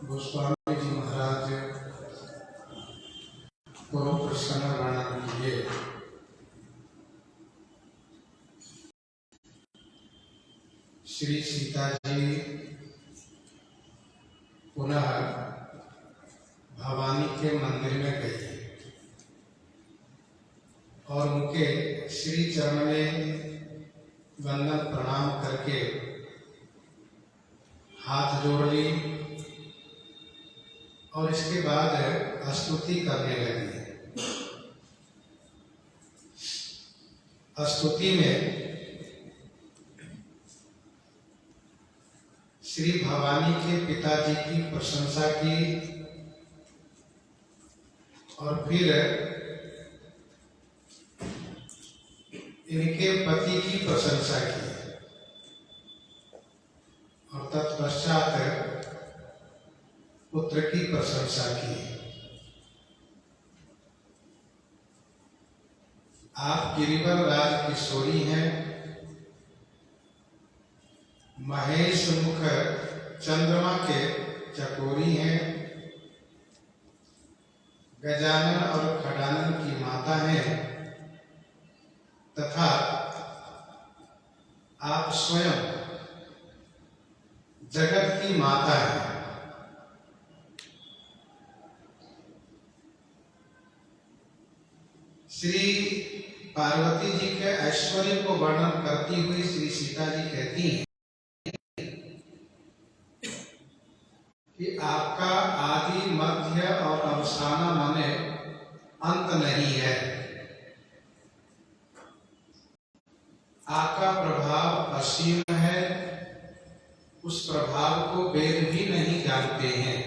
गोस्वामी जी महाराज पूर्व प्रसन्न वर्णन किए। श्री सीता जी पुनः भवानी के मंदिर में गई और उनके श्री चरण में वंदन प्रणाम करके हाथ जोड़ ली और इसके बाद स्तुति करने लगी। स्तुति में श्री भवानी के पिताजी की प्रशंसा की और फिर इनके पति की प्रशंसा की और तत्पश्चात पुत्र की प्रशंसा की। आप गिरिवर राज किशोरी हैं, महेश मुख चंद्रमा के चकोरी हैं, गजानन और खडानन की माता हैं तथा आप स्वयं जगत की माता हैं। श्री पार्वती जी के ऐश्वर्य को वर्णन करती हुई श्री सीता जी कहती हैं कि आपका आदि मध्य और अवसान माने अंत नहीं है। आपका प्रभाव असीम है, उस प्रभाव को वेद भी नहीं जानते हैं।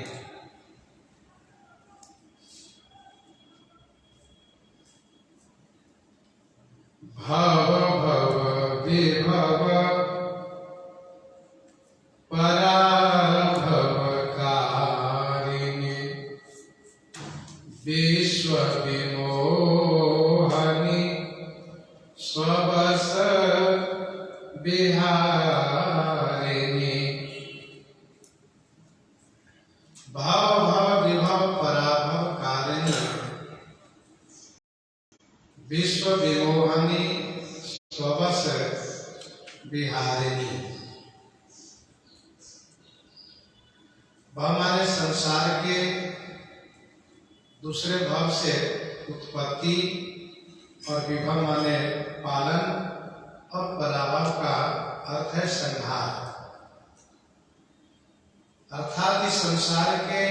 भव भव विभव पराभव कारिणी विश्व विमोहनी स्वबस बिहारिणी। भव भव विभव पराभव कारिणी विश्व विमोहनी स्वबस बिहारिणी। हमारे संसार के दूसरे भाव से उत्पत्ति और विभव माने पालन और पराभव का अर्थ है संहार। अर्थात इस संसार के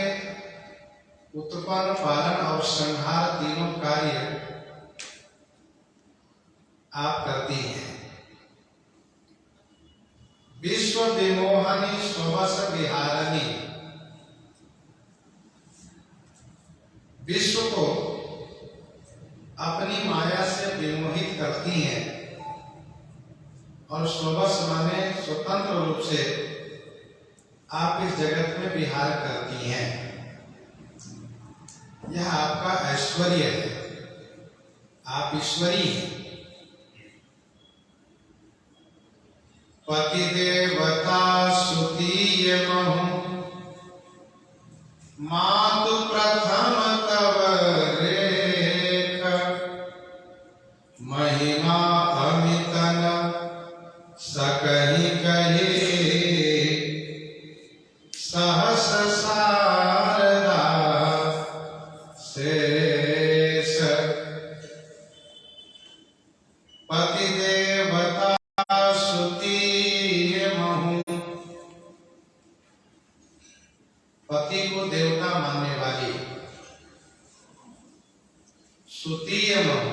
उत्पन्न, पालन और संहार तीनों कार्य आप करती हैं। विश्व विमोहनी स्वबस विहारिणी, विश्व को अपनी माया से विमोहित करती हैं और स्वबस माने स्वतंत्र रूप से आप इस जगत में विहार करती हैं। यह आपका ऐश्वर्य है, आप ईश्वरी हैं। पति देवता सुतीय महु मातु प्रथम तव रेख, महिमा अमितन सकहि कहे सहस शारदा शेष। पति देवता पति को देवता मानने वाली, सुतीय महु,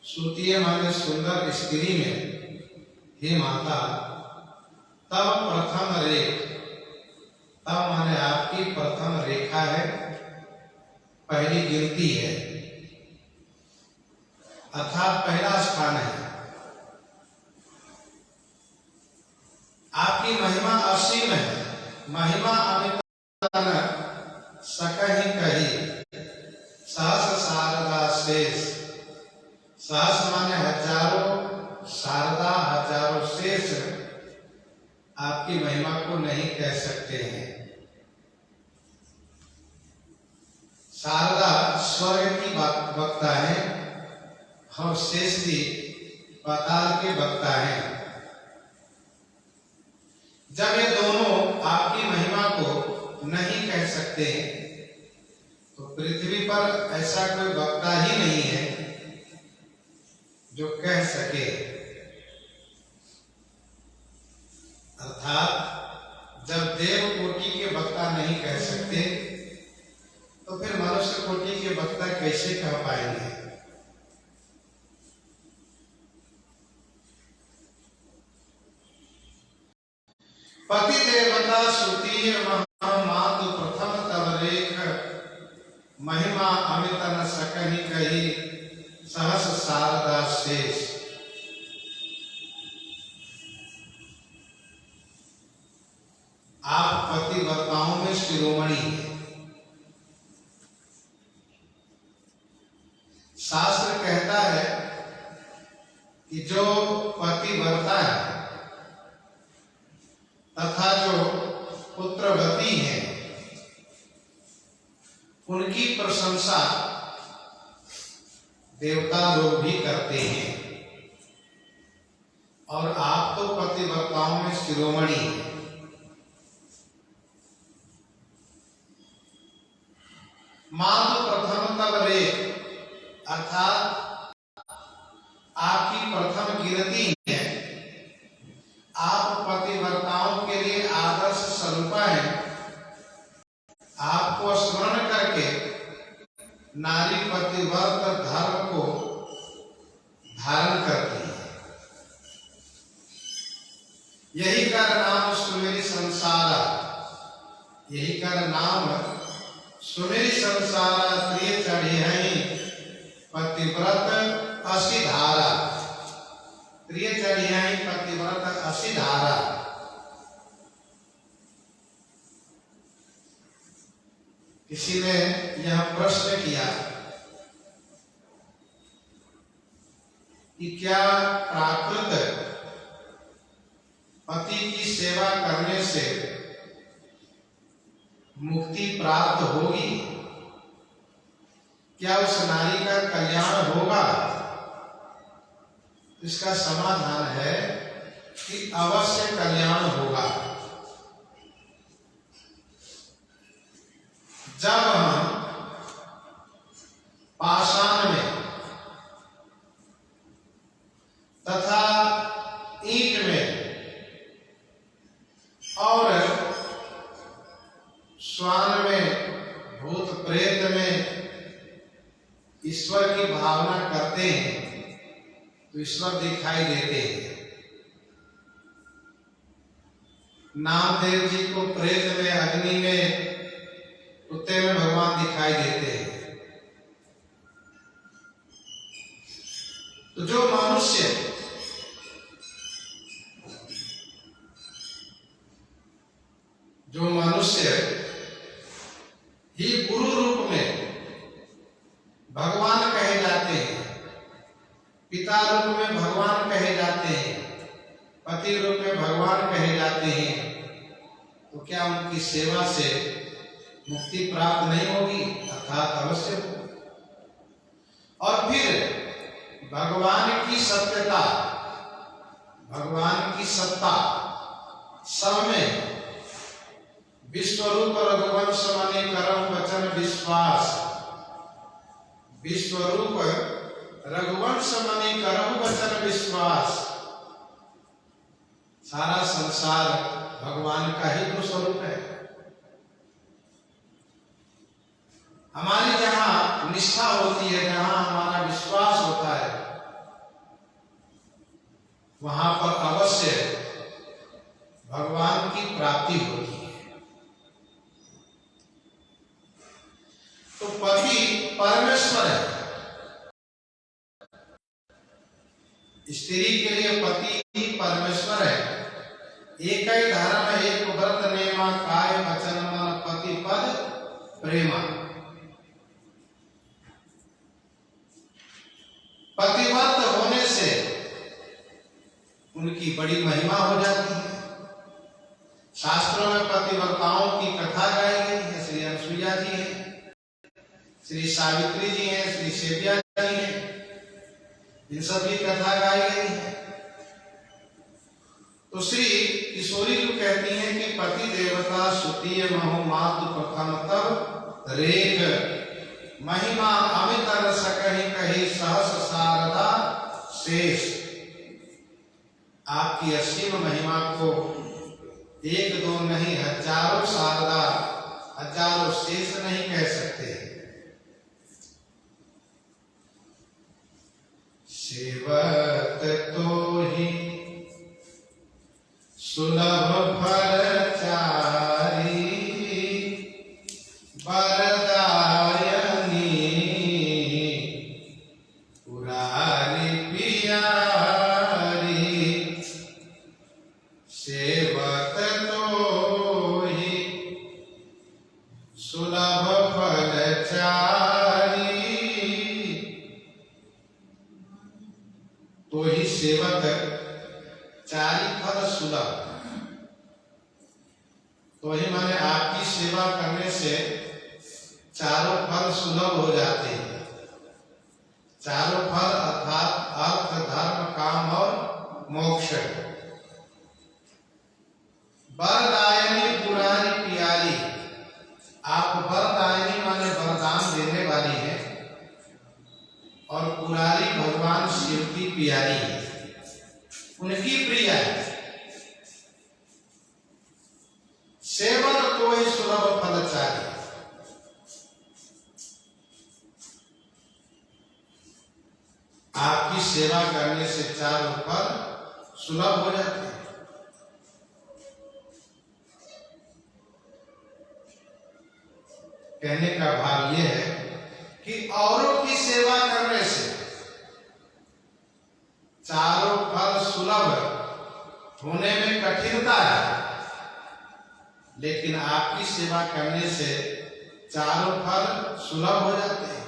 सुतीय माने सुंदर स्त्री में, हे माता तब प्रथम रेख, तब माने आपकी प्रथम रेखा है, पहली गिनती है, अर्थात पहला स्थान है। आपकी महिमा असीम है, महिमा अमित सकहि कही सहस शारदा शेष। सहस माने हजारों, शारदा हजारों, शेष आपकी महिमा को नहीं कह सकते हैं। स्वर्ग की वक्ता है और शेषजी पाताल के वक्ता हैं। जब ये दोनों आपकी महिमा को नहीं कह सकते तो पृथ्वी पर ऐसा कोई वक्ता ही नहीं है जो कह सके। अर्थात जब देव कोटि के वक्ता नहीं कह सकते तो फिर मनुष्य कोटि के वक्ता कैसे कह पाएंगे। पति देवता श्रुति मातु प्रथम तब रेख महिमा अमित न सकहि कही सहस शारदा शेष। आप पतिव्रताओं में शिरोमणि हैं। शास्त्र कहता है कि जो पतिव्रता है तथा जो पुत्रवती है उनकी प्रशंसा देवता लोग भी करते हैं और आप तो पतिव्रताओं में शिरोमणि हैं। मातु प्रथम तब रेख अर्थात आपकी प्रथम गिनती है। आप पतिव्रताओं के लिए आदर्श स्वरूपा है। आपको स्मरण करके नारी पतिव्रत धर्म को धारण करती है। यही का नाम सुमेरी संसार, यही का नाम सुमेरी संसार प्रिय चढ़ी है पतिव्रत असी धारा। प्रिय चढ़ी है पतिव्रत असी धारा। किसी ने यह प्रश्न किया कि क्या प्राकृत पति की सेवा करने से मुक्ति प्राप्त होगी? क्या उस नारी का कल्याण होगा? इसका समाधान है कि अवश्य कल्याण होगा। जब हम पाषाण में तथा ईंट में और श्वान में भूत प्रेत में ईश्वर की भावना करते हैं तो ईश्वर दिखाई देते हैं। नामदेव जी को प्रेत में, अग्नि में, कुत्ते में भगवान दिखाई देते हैं। तो जो मनुष्य ही गुरु रूप में भगवान कहे जाते हैं, पिता रूप में भगवान कहे जाते हैं, पति रूप में भगवान कहे जाते हैं, तो क्या उनकी सेवा से मुक्ति प्राप्त नहीं होगी? अर्थात अवश्य हो। और फिर भगवान की सत्यता, भगवान की सत्ता सब में विश्वरूप रघुवंश मणि करम वचन विश्वास। विश्वरूप रघुवंश मणि करम वचन विश्वास। सारा संसार भगवान का ही तो स्वरूप है। हमारी जहां निष्ठा होती है, जहां हमारा विश्वास होता है, वहां पर अवश्य भगवान की प्राप्ति होती है। तो पति परमेश्वर है। स्त्री के लिए पति ही परमेश्वर है। एक ही धर्म, एक व्रत नेमा, काय वचन मन पति पद प्रेमा। पतिव्रत होने से उनकी बड़ी महिमा हो जाती है। शास्त्रों में पतिव्रताओं की कथा गाई गई है। श्री अनसुईया जी है, श्री सावित्री जी हैं, श्री सेव्या जी हैं, इन सब की कथा गाई गई है। तो श्री किशोरी जी कहती हैं कि पति देवता सुतीय महो मातु प्रथम तब रेख महिमा अमित रस कही कही सहस शारदा शेष। आपकी असीम महिमा को एक दो नहीं हजारों शारदा हजारों शेष नहीं कह सकते। सेवत तो ही सुलभ फलचारी वरदायनी पुरारी पियारी। सेवत तो ही सुलभ फलचारी, तो ही सेवक चारि फल सुलभ। तो ही माने आपकी सेवा करने से चारों फल सुलभ हो जाते हैं। चारों फल अर्थात अर्थ धर्म काम और मोक्ष। वरदायनी पुरारी प्यारी, आप वरदायनी माने वरदान देने वाली हैं और पुरारी भगवान शिव की प्यारी है, उनकी प्रिया है। सेवक तो ही सुलभ फलचारी, आपकी सेवा करने से चारों फल सुलभ हो जाते हैं। कहने का भाव यह है कि औरों की सेवा करने से चारों फल सुलभ होने में कठिनता है, लेकिन आपकी सेवा करने से चारों फल सुलभ हो जाते हैं।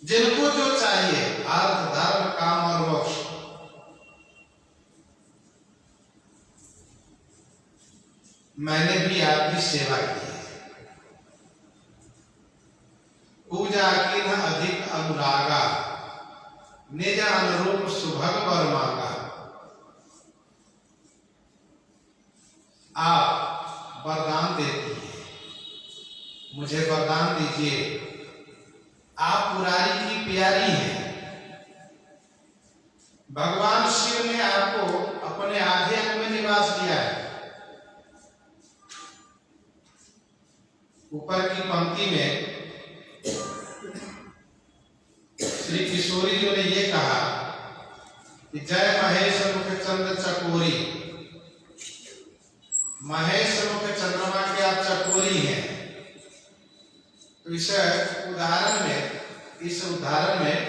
जिनको जो चाहिए अर्थ धर्म काम और मोक्ष, मैंने भी आपकी सेवा की है। पूजा की न अधिक अनुरागा, निज अनुरूप सुभग वर मांगा। आप वरदान देती हैं, मुझे वरदान दीजिए। आप पुरारी की प्यारी हैं। भगवान शिव ने आपको अपने आधे अंग में निवास दिया है। ऊपर की पंक्ति में श्री किशोरी जी ने ये कहा कि जय महेश मुख चंद्र चकोरी। महेश मुख चंद्रमा के आप चकोरी हैं। तो इस उदाहरण में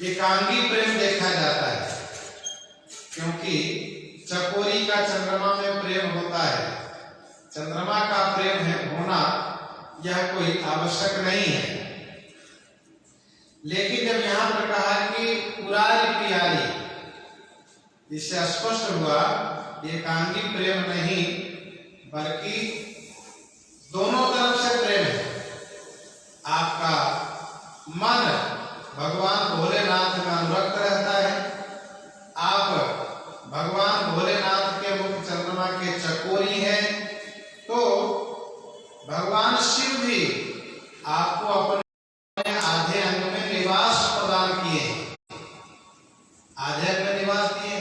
एकांगी प्रेम देखा जाता है, क्योंकि चकोरी का चंद्रमा में प्रेम होता है। चंद्रमा का प्रेम है होना यह कोई आवश्यक नहीं है, लेकिन जब यहां पर कहा कि पुरारी प्यारी, इससे स्पष्ट हुआ एकांगी प्रेम नहीं बल्कि दोनों तरफ से प्रेम है। आपका मन भगवान भोलेनाथ में अनुरक्त रहता है। आप भगवान भोलेनाथ के मुख चंद्रमा के चकोरी हैं, तो भगवान शिव भी आपको अपने आधे अंग में निवास प्रदान किए, आधे अंग में निवास दिए।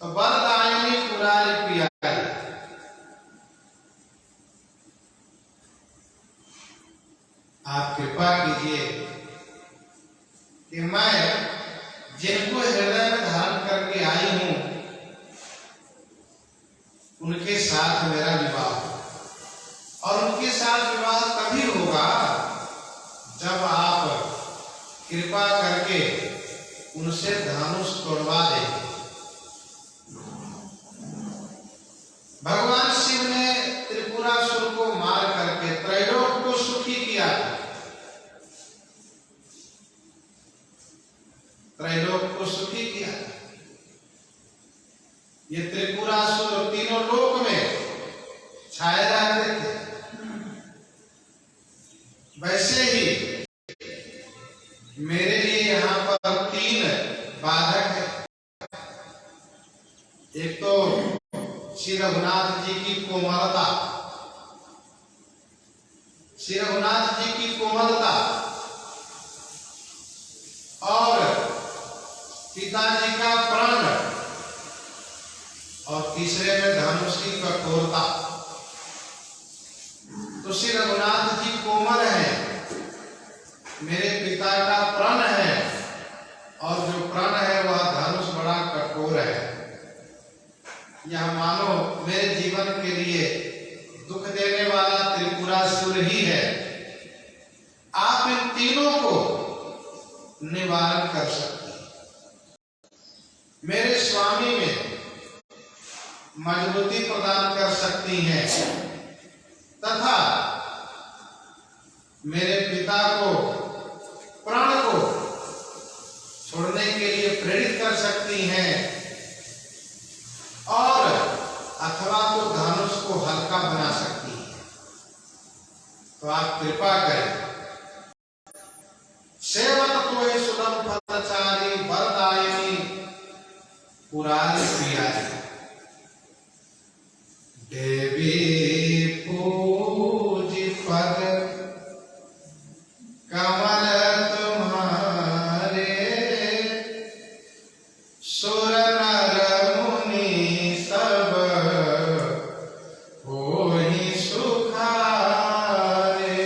तो वरदायनी पुरारी प्यारी, आप कृपा कीजिए कि मैं जिनको हृदय में धारण करके आई हूं उनके साथ मेरा विवाह, और उनके साथ विवाह तभी होगा जब आप कृपा करके उनसे धनुष तोड़वा देंगे। भगवान शिव ने त्रिपुरासुर को मार करके त्रैलोक को सुखी किया था। त्रैलोक को सुखी किया था। त्रिपुरासुर तीनों लोक में छाए रहते थे। वैसे ही मेरे लिए यहाँ पर 3 बाधक है। एक तो श्री रघुनाथ जी की कोमलता, श्री रघुनाथ जी की कोमलता, और पिताजी का प्रण, और तीसरे में धनुष की कठोरता। तो श्री रघुनाथ जी कोमल है, मेरे पिता का प्रण है, और जो प्रण है वह धनुष बड़ा कठोर है। यह मानो मेरे जीवन के लिए दुख देने वाला त्रिपुरासुर ही है। आप इन तीनों को निवारण कर सकते हैं, मेरे स्वामी में मजबूती प्रदान कर सकती हैं, तथा मेरे पिता को प्राण को छोड़ने के लिए प्रेरित कर सकती हैं, और अथवा तो धनुष को हल्का बना सकती है। तो आप कृपा करें। सेवक तो ही सुलभ फलचारी वरदायिनी पुरारी प्रियारी। देवी पूजी पद कमल तुम्हारे, सुर नर मुनि सब होहि सुखारे।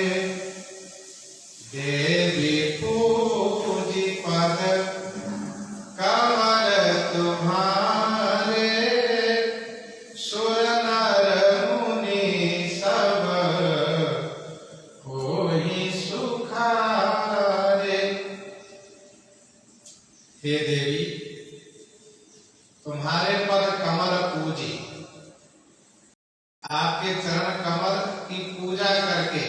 देवी पूजी पद कमल तुम्हारे, सुर नर मुनि सब होहि सुखारे। हे देवी, तुम्हारे पद कमल पूजी, आपके चरण कमल की पूजा करके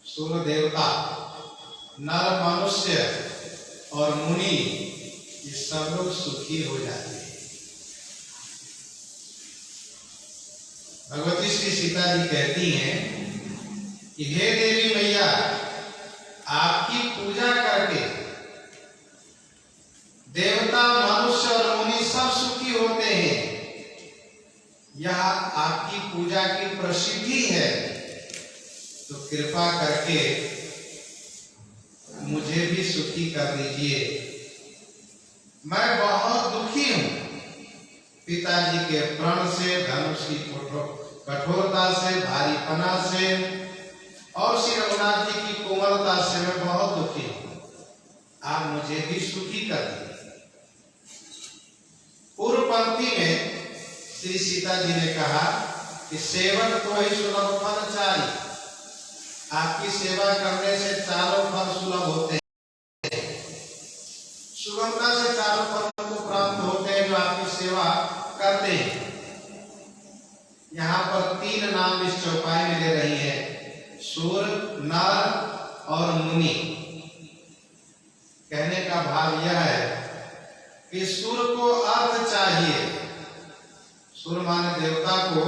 सूर्य देवता, नर मनुष्य और मुनि ये सब लोग सुखी हो जाते हैं। भगवती श्री सीता जी कहती हैं कि हे देवी मैया, आपकी पूजा करके देवता, मनुष्य और मुनि सब सुखी होते हैं। यह आपकी पूजा की प्रसिद्धि है, तो कृपा करके मुझे भी सुखी कर दीजिए। मैं बहुत दुखी हूं, पिताजी के प्रण से, धनुष की कठोरता से, भारीपना से, और श्री रघुनाथ जी की कोमलता से मैं बहुत दुखी हूं। आप मुझे भी सुखी कर दीजिए। पूर्व पंक्ति में श्री सीता जी ने कहा कि सेवक तो ही सुलभ फलचारी। आपकी सेवा करने से चारों फल सुलभ होते हैं, सुगमता से चारों फल को प्राप्त होते हैं जो आपकी सेवा करते हैं। यहाँ पर 3 नाम इस चौपाई में ले रही है, सुर, नर और मुनि। कहने का भाव यह है कि सुर को अर्थ चाहिए, सुर माने देवता को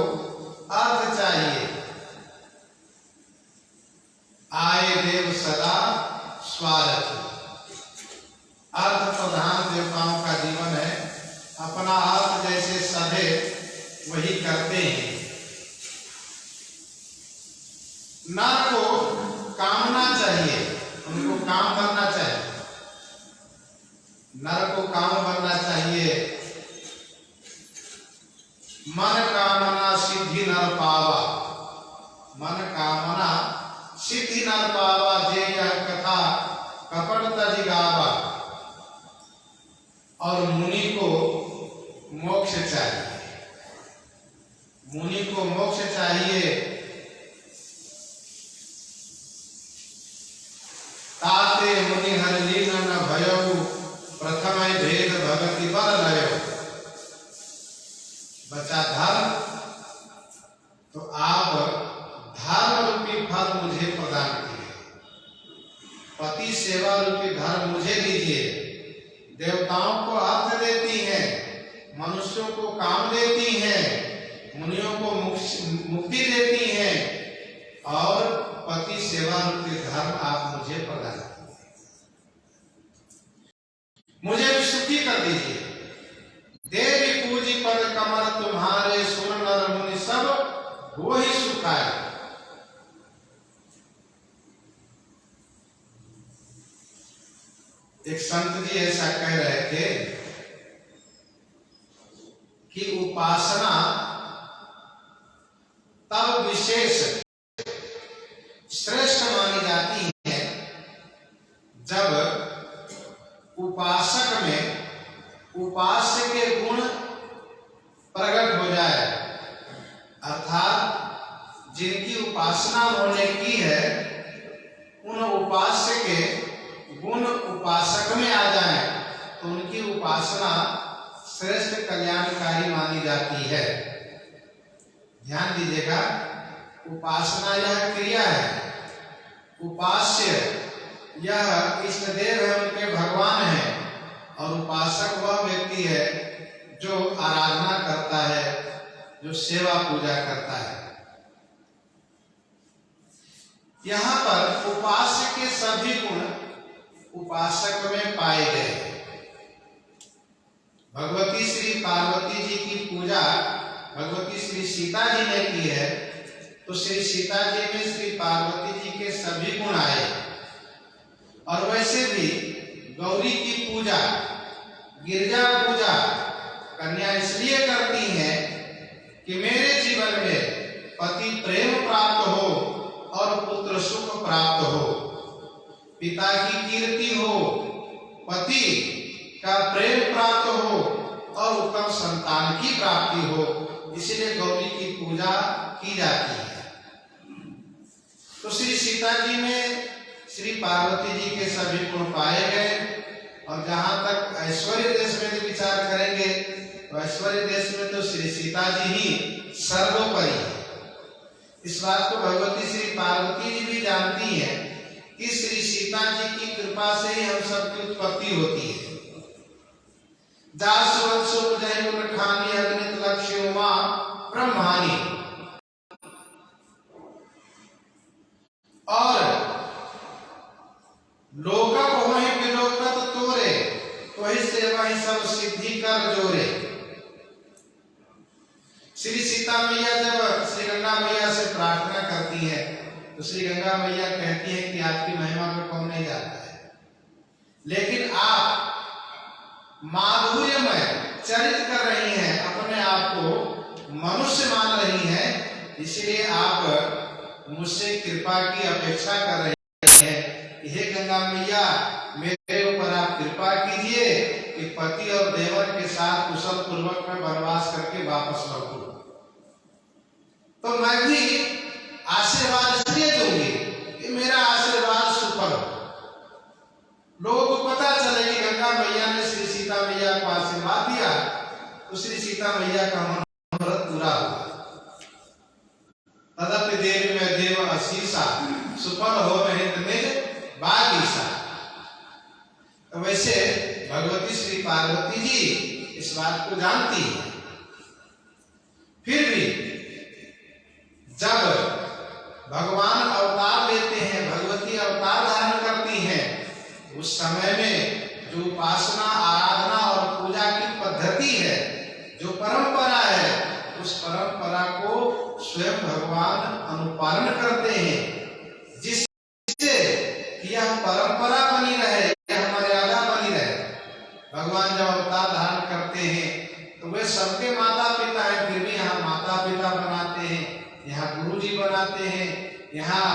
अर्थ चाहिए। आए देव सदा स्वार्थ, अर्थ प्रधान देवताओं का जीवन है। अपना अर्थ जैसे सधे वही करते हैं। नर को कामना चाहिए, उनको काम करना चाहिए। नर को काम बनना चाहिए। मन कामना सिद्धि नर पावा, मन कामना सिद्धि नर पावा, जे यह कथा कपट तज गावा। और मुनि को मोक्ष चाहिए, मुनि को मोक्ष चाहिए। ताते मुनि हर लीन न भयउ, प्रथम भेद भगति बल लयो। बचा धर्म, तो आप धर्म रूपी फल मुझे प्रदान कीजिए। पति सेवा रूपी धर्म मुझे दीजिए। देवताओं को अर्थ देती हैं, मनुष्यों को काम देती हैं, मुनियों को मुक्ति देती हैं और पति सेवा रूपी धर्म आप मुझे प्रदान कीजिए, मुझे भी सुखी कर दीजिए। देवी पूजी पद कमल तुम्हारे, सुर नर मुनि सब वो ही सुखाए। एक संत जी ऐसा कह रहे थे कि उपासना तब विशेष श्रेष्ठ मानी जाती है जब उपासक में उपास्य के गुण प्रकट हो जाए, अर्थात जिनकी उपासना होने की है उन उपास्य के गुण उपासक में आ जाए तो उनकी उपासना श्रेष्ठ कल्याणकारी मानी जाती है। ध्यान दीजिएगा, उपासना यह क्रिया है, उपास्य यह इष्ट देव है, उनके भगवान है, और उपासक वह व्यक्ति है जो आराधना करता है, जो सेवा पूजा करता है। यहाँ पर उपास्य के सभी गुण उपासक में पाए गए। भगवती श्री पार्वती जी की पूजा भगवती श्री सीता जी ने की है, तो श्री सीता जी में श्री पार्वती जी के सभी गुण आए। और वैसे भी गौरी की पूजा, गिरजा पूजा कन्या इसलिए करती है कि मेरे जीवन में पति प्रेम प्राप्त हो और पुत्र सुख प्राप्त हो, पिता की कीर्ति हो, पति का प्रेम प्राप्त हो और उत्तम संतान की प्राप्ति हो, इसलिए गौरी की पूजा की जाती है। तो श्री सीता जी में श्री पार्वती जी के सभी गुण पाए गए। और जहां तक ऐश्वर्य देश में भी विचार करेंगे तो ऐश्वर्य देश में तो श्री सीता जी ही सर्वोपरि है। इस बात को भगवती श्री पार्वती जी भी जानती हैं कि श्री सीता जी की कृपा से ही हम सबकी उत्पत्ति होती है। खानी अग्नित लक्ष्य उमा ब्रह्मानी, और लोकप होहि विलोकत तोरे, तो ही सेवा ही सब सिद्धि कर जोरे। श्री सीता मैया जब श्री गंगा मैया से प्रार्थना करती है तो श्री गंगा मैया कहती है कि आपकी महिमा को कौन नहीं जानता है, लेकिन आप माधुर्यमय चरित कर रही हैं, अपने आप को मनुष्य मान रही हैं, इसलिए आप मुझसे कृपा की अपेक्षा कर रही हैं। हे गंगा मैया, मेरे ऊपर आप कृपा कीजिए कि पति और देवर के साथ कुशल पूर्वक में वनवास करके वापस लौटूं। तो मैं भी आशीर्वाद इसलिए दूंगी कि मेरा आशीर्वाद सुफल हो, लोगों को पता चले कि गंगा मैया ने श्री सीता मैया को आशीर्वाद दिया, तो श्री सीता मैया का मनोरथ पूरा हुआ। तदपि देवी में देव आशीषा, सुफल हो महेंद्र में बागीसा। तो वैसे भगवती श्री पार्वती जी इस बात को जानती है। फिर भी जब भगवान अवतार लेते हैं, भगवती अवतार धारण करती हैं, उस समय में जो उपासना, आराधना और पूजा की पद्धति है, जो परंपरा है, उस परंपरा को स्वयं भगवान अनुपालन करते हैं, जिससे यह परंपरा बनी रहे, यह मर्यादा बनी रहे। भगवान जब अवतार धारण करते हैं तो वे सबके माता पिता हैं, फिर भी यहाँ माता पिता बनाते हैं, यहाँ गुरु जी बनाते हैं, यहाँ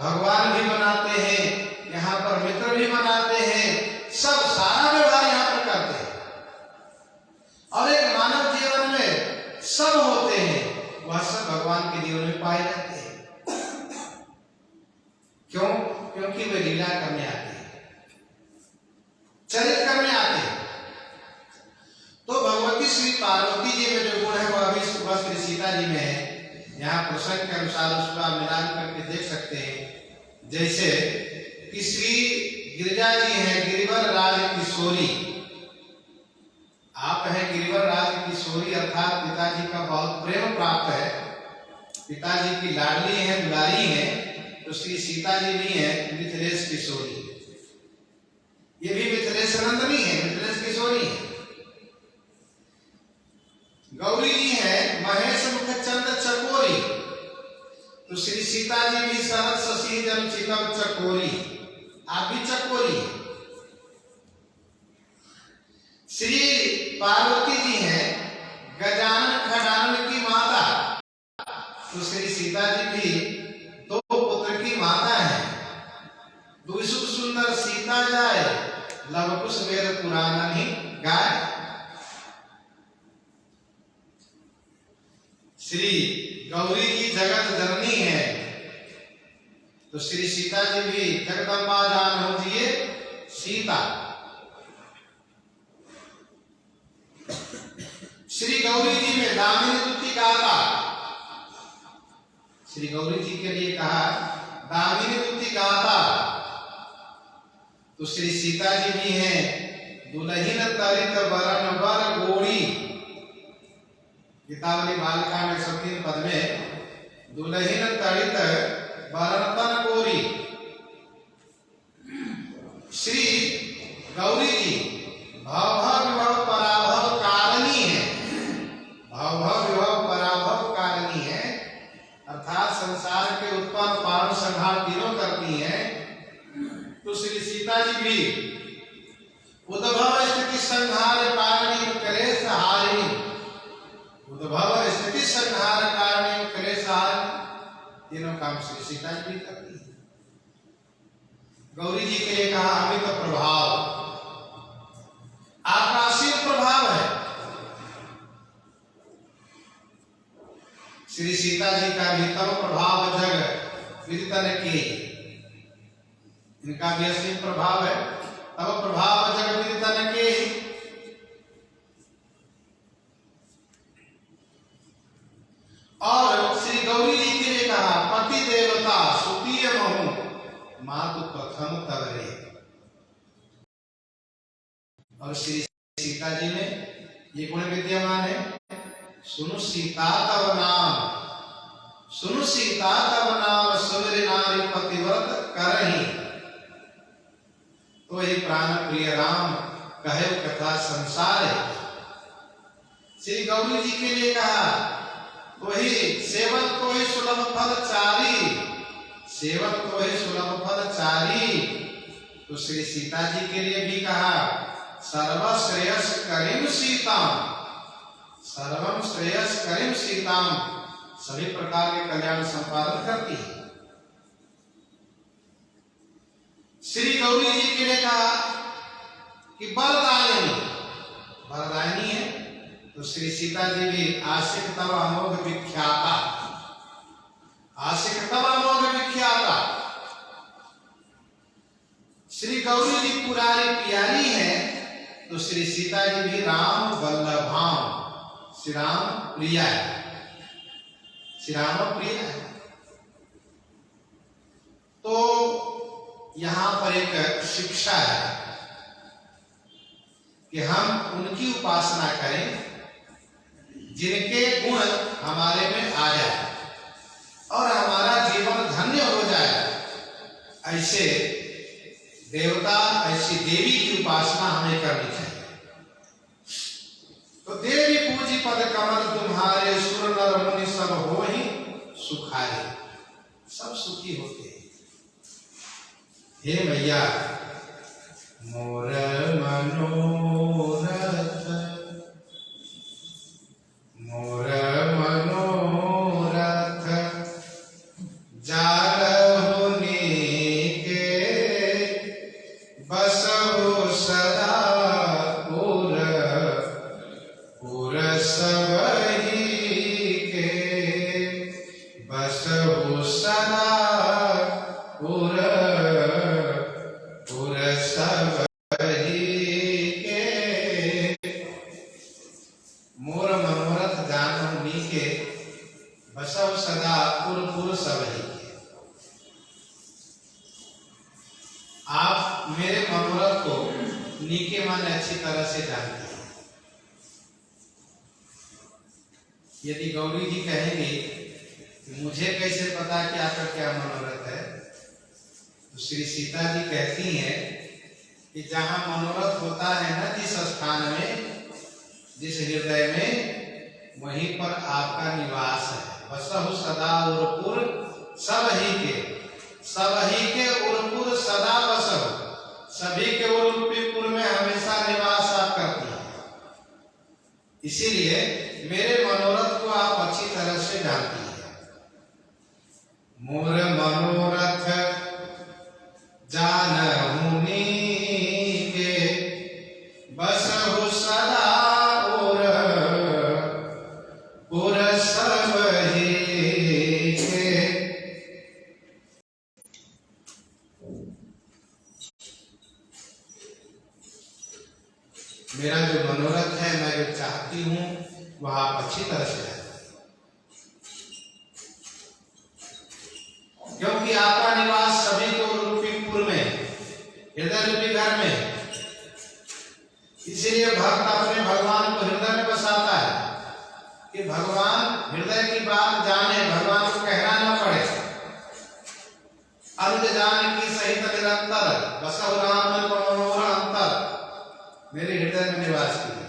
भगवान भी बनाते हैं, यहाँ पर मित्र भी बनाते हैं, सब सारा व्यवहार यहाँ पर करते हैं। और एक मानव जीवन में सब होते हैं, वह सब भगवान के जीवन में पाए जाते हैं। क्यों? क्योंकि वे लीला करने आते हैं, चरित करने आते हैं। तो भगवती श्री पार्वती जी में जो गुण है वह भी श्री सीता जी में है। यहाँ प्रसंग के अनुसार उसका मिलान करके देख सकते हैं। जैसे कि श्री गिरिजा जी हैं गिरिवर राज किशोरी, आप हैं गिरिवर राज किशोरी। अर्थात पिताजी का बहुत प्रेम प्राप्त है, पिताजी की लाडली है, दुलारी है, तो श्री सीता जी भी है मिथिलेश किशोरी। ये भी मिथिलेश नंदनी है, मिथिलेश किशोरी है। गौरी जी है महेश मुखचंद चकोरी, तो श्री सीता जी भी शरद शशि जन चितव चकोरी, आप भी चकोरी। श्री पार्वती जी हैं गजानन खडानन की माता, तो श्री सीता जी भी दो पुत्र की माता है। दुसुख सुंदर सीता जाए, लव कुश वेद पुराण ही गाय। श्री गौरी जी जगत जननी है, तो श्री सीता जी भी जगदम्बा जान हो जिए सीता। श्री गौरी जी में दामिनी तुति गाता, श्री गौरी जी के लिए कहा दामिनी तुति गाता, तो श्री सीता जी भी हैं दुलहिन तरित वरण वर गोड़ी। गीतावली बालिका में 103 पद में दुलहिन तरित वरण तन गोरी। श्री गौरी जी भव विभव पराभव कारिणी है, भव विभव पराभव कारिणी है, अर्थात संसार के उत्पन्न पालन संहार तीनों करती हैं। तो श्री सीता जी भी उद्भव स्थिति संहार कारिणी क्लेश हारिणी, उद्भव स्थिति संहार कारिणी क्लेश हारिणी, तीनों काम श्री सीता जी भी करती है। गौरी जी के लिए कहा अमित प्रभाव, आकाशीय प्रभाव है। श्री सीता जी का भी तव प्रभाव जग विदितन के, इनका भी असीम प्रभाव है। तव प्रभाव जग विदितन के, और श्री गौरी जी के लिए कहा पति देवता सुतीय महु मातु प्रथम तवरे। और श्री सीता जी में ये गुण विद्यमान है, सुनु सीता तव नाम, सुनु सीता तव नाम सुमिर नारी पतिव्रत करही, तो ही प्राण प्रिय राम कहे कथा संसार। श्री गौरी जी के लिए कहा वही सेवन तो ही सुलभ फल चारी, सेवन तो ही सुलभ फल चारी। तो श्री सीता जी के लिए भी कहा सर्व श्रेयस करीम सीताम, सर्वम श्रेयस करीम सीताम, सभी प्रकार के कल्याण संपादन करती है। श्री गौरी जी के लिए कहा कि बरदायिनी, बरदायिनी है, तो श्री सीता जी भी आशिक तव अमोघ विख्याता, आशिक तव अमोघ विख्याता। श्री गौरी जी पुरारी प्यारी है, तो श्री सीता जी भी राम वल्लभाम, श्री राम प्रिय है, श्री राम प्रिय है। तो यहां पर एक शिक्षा है कि हम उनकी उपासना करें जिनके गुण हमारे में आ जाए और हमारा जीवन धन्य हो जाए। ऐसे देवता, ऐसी देवी की उपासना हमें करनी चाहिए। तो देवी पूजी पद कमल तुम्हारे, सुर नर मुनि सब हो ही सुखाए, सब सुखी होते हैं। हे मैया मोर मनोरथ, मोर मनोरथ जालहु नीके, बसहु सदा पुर पुर सबहि के, बसहु सदा पुर पुर सबहि के। मोर मनोरथ जानहु नीके, बसहु सदा पुर पुर सबहि के। आप मेरे मनोरथ को नीके माने अच्छी तरह से जानते हैं। यदि गौरी जी कहेंगे कि मुझे कैसे पता कि आपका क्या मनोरथ है, तो श्री सीता जी कहती हैं कि जहां मनोरथ होता है ना, जिस स्थान में, जिस हृदय में, वहीं पर आपका निवास है। बसहु सदा उरपुर सब ही के उरपुर सदा बसहु, सभी के उरपुर में हमेशा निवास आप करती हैं। इसीलिए मेरे मनोरथ को आप अच्छी तरह से जानती हैं। मोर मनोरथ जानहु नीके, बसहु सदा उरपुर सब ही के। मेरा जो मनोरथ है, मैं जो चाहती हूँ, वह आप अच्छी तरह से जानते हैं, क्योंकि आपका निवास सभी को रूपीपुर में, हृदय रूपी घर में। इसीलिए भक्त अपने भगवान को हृदय में बसाता है कि भगवान हृदय की बात जाने, भगवान को कहना न पड़े। अनुज जान की सहित निरंतर, बसहु राम मनोहर अंतर, मेरे हृदय में निवास कीजिए।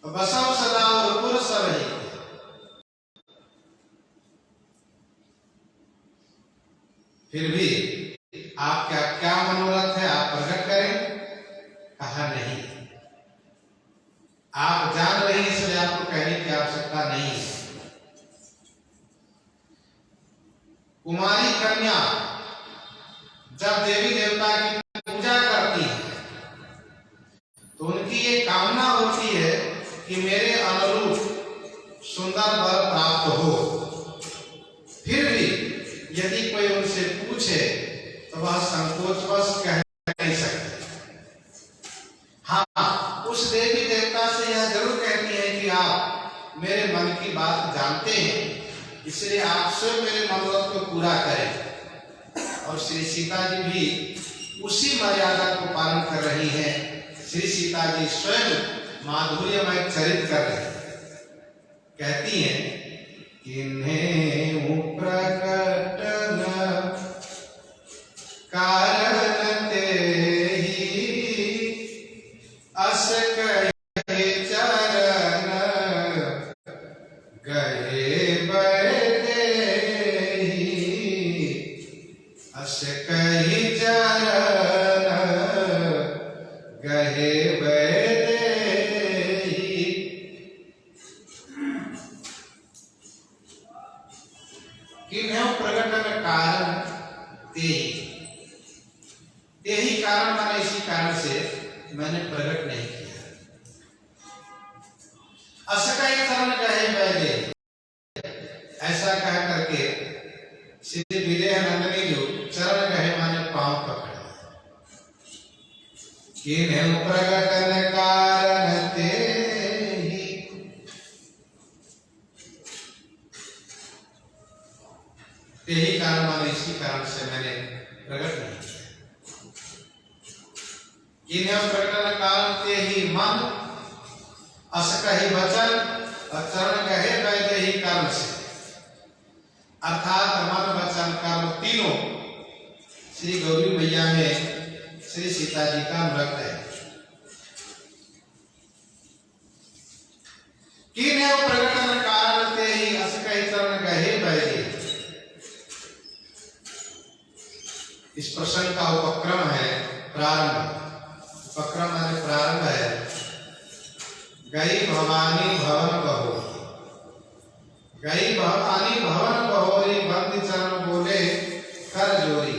बसहु सदा उरपुर सब ही। फिर भी आपका क्या मनोरथ है, आप प्रकट करें। कहा नहीं, आप जान रही, इसलिए आपको कहने की आवश्यकता नहीं है। कुमारी कन्या जब देवी देवता की पूजा करती है, तो उनकी ये कामना होती है कि मेरे अनुरूप सुंदर वर प्राप्त हो। फिर भी यदि कोई उनसे पूछे तो वह संकोचवश कह नहीं सकते। हाँ, उस देवी देवता से यह जरूर कहती है कि आप मेरे मन की बात जानते हैं, इसलिए आप स्वयं मेरे मनोरथ को पूरा करें। और श्री सीता जी भी उसी मर्यादा को पालन कर रही हैं। श्री सीता जी स्वयं माधुर्यमय चरित कर रहे हैं। कहती हैं, किन्हें प्रकट न कारण तेहि, अस कहे चरण गहे बैदेहि, अस कहे चरण गहे बैदेहि। किन्हें प्रकट न कारण तेहि, यही कारण माने इसी कारण से मैंने प्रकट नहीं किया। असकय चरण कहे बैदे, ऐसा कह करके श्री विदेह नंदिनी जो चरण कहे माने पांव पकड़े। किन्हें प्रकट न कारण तेहि, यही कारण माने इसी कारण से मैंने प्रकट नहीं किया। किन्हें प्रकट कारण तेहि मन, अस कहि वचन, और चरण कहे वैदे ही कर्म से। अर्थात मन वचन कर्म तीनों श्री गौरी मैया में श्री सीता जी का व्रत है। किन्हें प्रकट कारण तेहि, अस कहि चरण कहे वैदे। इस प्रसंग का उपक्रम है प्रारंभ। उपक्रम माने प्रारंभ है। गई भवानी भवन बहो, गई भवानी भवन बहोरी, बंद चरण बोले कर जोरी।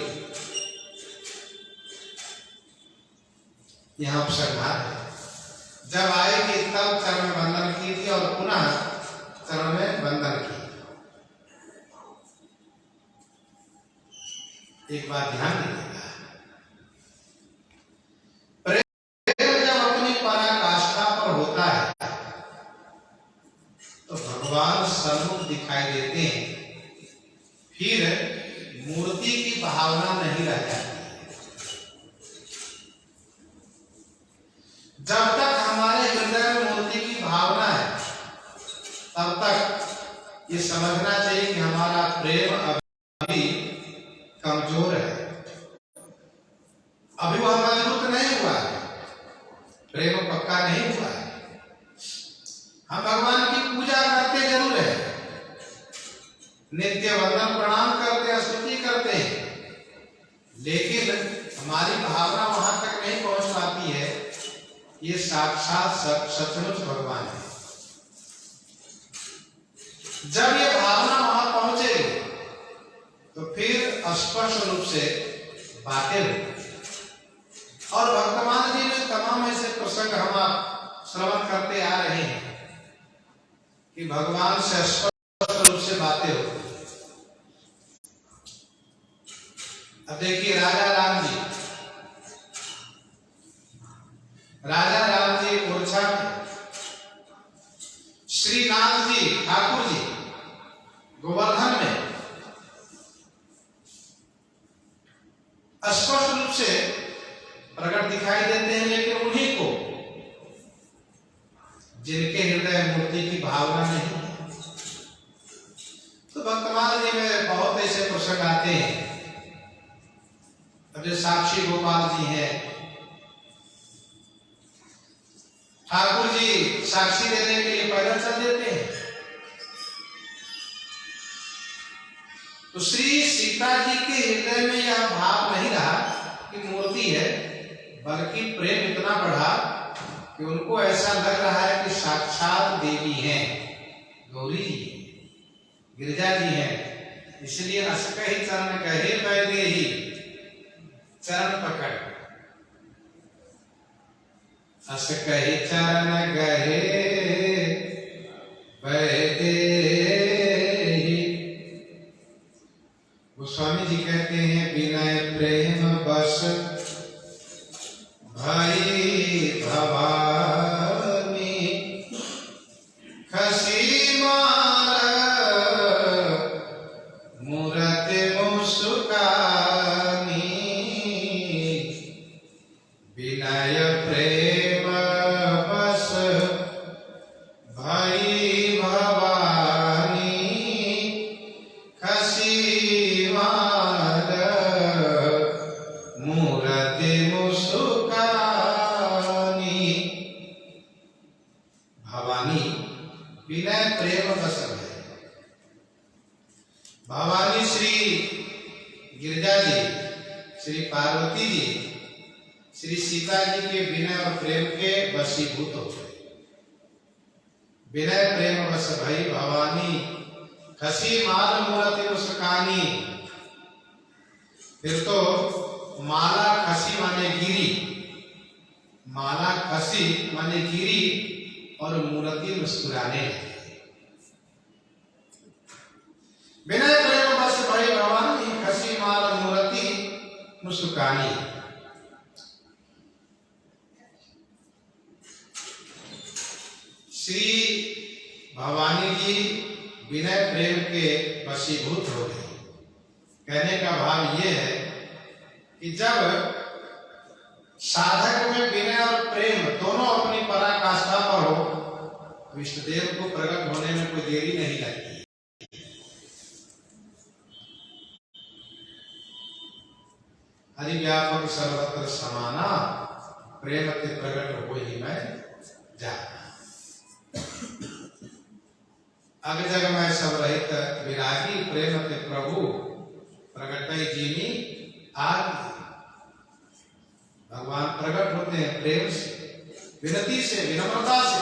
यहाँ उपसंहार है। जब आएगी तब चरण में बंधन की थी और पुनः चरण में बंधन की। एक बात ध्यान दीजिएगा, प्रेम जब अपनी पराकाष्ठा पर होता है तो भगवान सन्मुख दिखाई देते हैं, फिर मूर्ति की भावना नहीं रह जाती। जब तक हमारे हृदय में मूर्ति की भावना है अभी वह मजबूत नहीं हुआ है, प्रेम पक्का नहीं हुआ है। हम भगवान की पूजा करते जरूर है, नित्य वंदन प्रणाम करते हैं, स्तुति करते हैं, लेकिन हमारी भावना वहां तक नहीं पहुंच पाती है। ये साक्षात सचमुच भगवान है। जब ये भावना वहां पहुंचेगी तो फिर स्पष्ट रूप से बातें होंगी। और वर्तमान जी में तमाम ऐसे प्रसंग हम आप श्रवण करते आ रहे हैं कि भगवान से स्पष्ट रूप से बातें होती। अब देखिए राजा राम जी ओरछा में, श्रीनाथ जी ठाकुर जी गोवर्धन में स्पष्ट रूप से प्रकट दिखाई देते हैं, लेकिन उन्हीं को जिनके हृदय मूर्ति की भावना नहीं है। तो वर्तमान जी में बहुत ऐसे प्रसंग आते हैं। अब जो साक्षी गोपाल जी हैं, ठाकुर जी साक्षी देने के लिए पैदल चल देते हैं, तो श्री सीता जी के हृदय में यह भाव नहीं रहा कि मूर्ति है, बल्कि प्रेम इतना बढ़ा कि उनको ऐसा लग रहा है कि साक्षात देवी हैं, गौरी जी हैं, गिरिजा जी हैं। इसलिए असकहि चरण गहे बैदे ही चरण पकड़, असकहि चरण गहे बैदे। गोस्वामी जी कहते हैं विनय प्रेम बस भाई भवानी, खसी माल मूरत मुस्कानी, विनय प्रेम बस भाई भवानी, खसी माल मूरत मुस्कानी। भवानी विनय प्रेम बस है। भवानी श्री गिरिजा जी, श्री पार्वती जी, श्री सीता जी के विनय और प्रेम के वशीभूत हो गए। विनय प्रेम बस भई भवानी, खसी माल मूरति मुस्कानी। फिर तो माला खसी माने गिरी, माला खसी माने गिरी, और मूर्ति मुस्कुराने लगी। विनय प्रेम बस भई भवानी, खसी माल मूर्ति मुस्कानी। श्री भवानी जी विनय प्रेम के वशीभूत हो गए। कहने का भाव यह है कि जब साधक में विनय और प्रेम दोनों अपनी पराकाष्ठा पर हो तो इष्टदेव को प्रकट होने में कोई देरी नहीं लगती। हरि व्यापक सर्वत्र समाना, प्रेम के प्रकट हो ही मैं जाना। अग जग में सब रहित विरागी, प्रेम के प्रभु प्रकट जीनी आदि। भगवान प्रकट होते हैं प्रेम से, विनती से, विनम्रता से।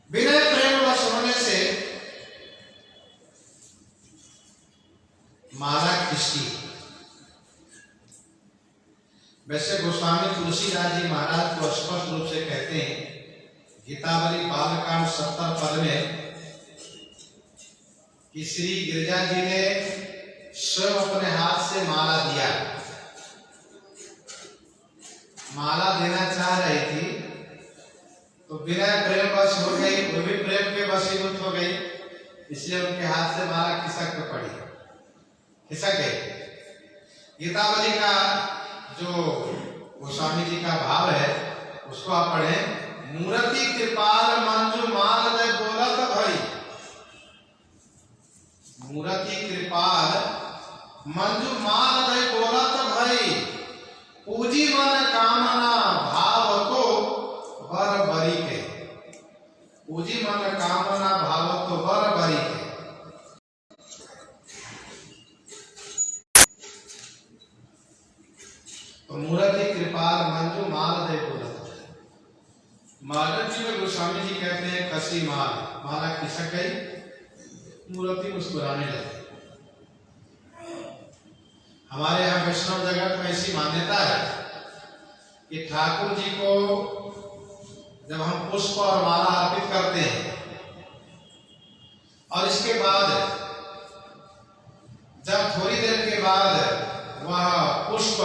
विनय प्रेम वश होने से माला खिसकी। वैसे गोस्वामी तुलसीदास जी महाराज को स्पष्ट रूप से कहते हैं, गीतावली बालकांड 70 पद में, कि श्री गिरिजा जी ने स्वयं अपने हाथ से माला दिया। माला देना चाह रही थी तो विनय प्रेम वश हो गई, वो भी प्रेम के वशीभूत हो गई, इसलिए उनके हाथ से माला खिसक पड़ी, खिसक गई। गीतावली का जो गोस्वामी जी का भाव है उसको आप पढ़ें। मूर्ति कृपाल मंजू माल मंजू माल दे बोलत भई, पूजी मन कामना भाव तो बर बरी के। पूजी मन कामना भाव तो बर बरी के। तो मूर्ति कृपाल मंजू माल दे बोलत। माधव जी में गोस्वामी जी कहते हैं कसी माल, माला खिसक गई, मूर्ति मुस्कुराने लगी। हमारे यहाँ वैष्णव जगत में ऐसी मान्यता है कि ठाकुर जी को जब हम पुष्प और माला अर्पित करते हैं और इसके बाद जब थोड़ी देर के बाद वह पुष्प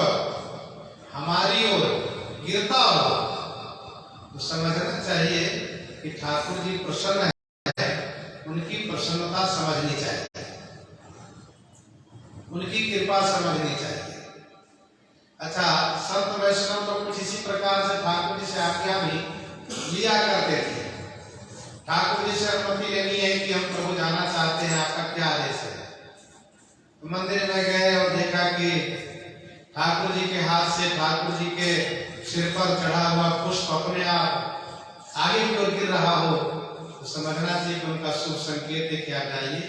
हमारी ओर गिरता हो तो समझना चाहिए कि ठाकुर जी प्रसन्न है, उनकी प्रसन्नता समझनी चाहिए, उनकी कृपा समझनी चाहिए। अच्छा, संत वैष्णव तो कुछ इसी प्रकार से ठाकुर जी से आज्ञा भी लिया करते थे। ठाकुर जी से अनुमति लेनी है कि हम प्रभु जाना चाहते हैं, आपका क्या आदेश है। तो मंदिर में गए और देखा कि ठाकुर जी के हाथ से ठाकुर जी के सिर पर चढ़ा हुआ पुष्प अपने आप आगे की ओर गिर रहा हो तो समझना चाहिए कि उनका शुभ संकेत है कि आप जाइए,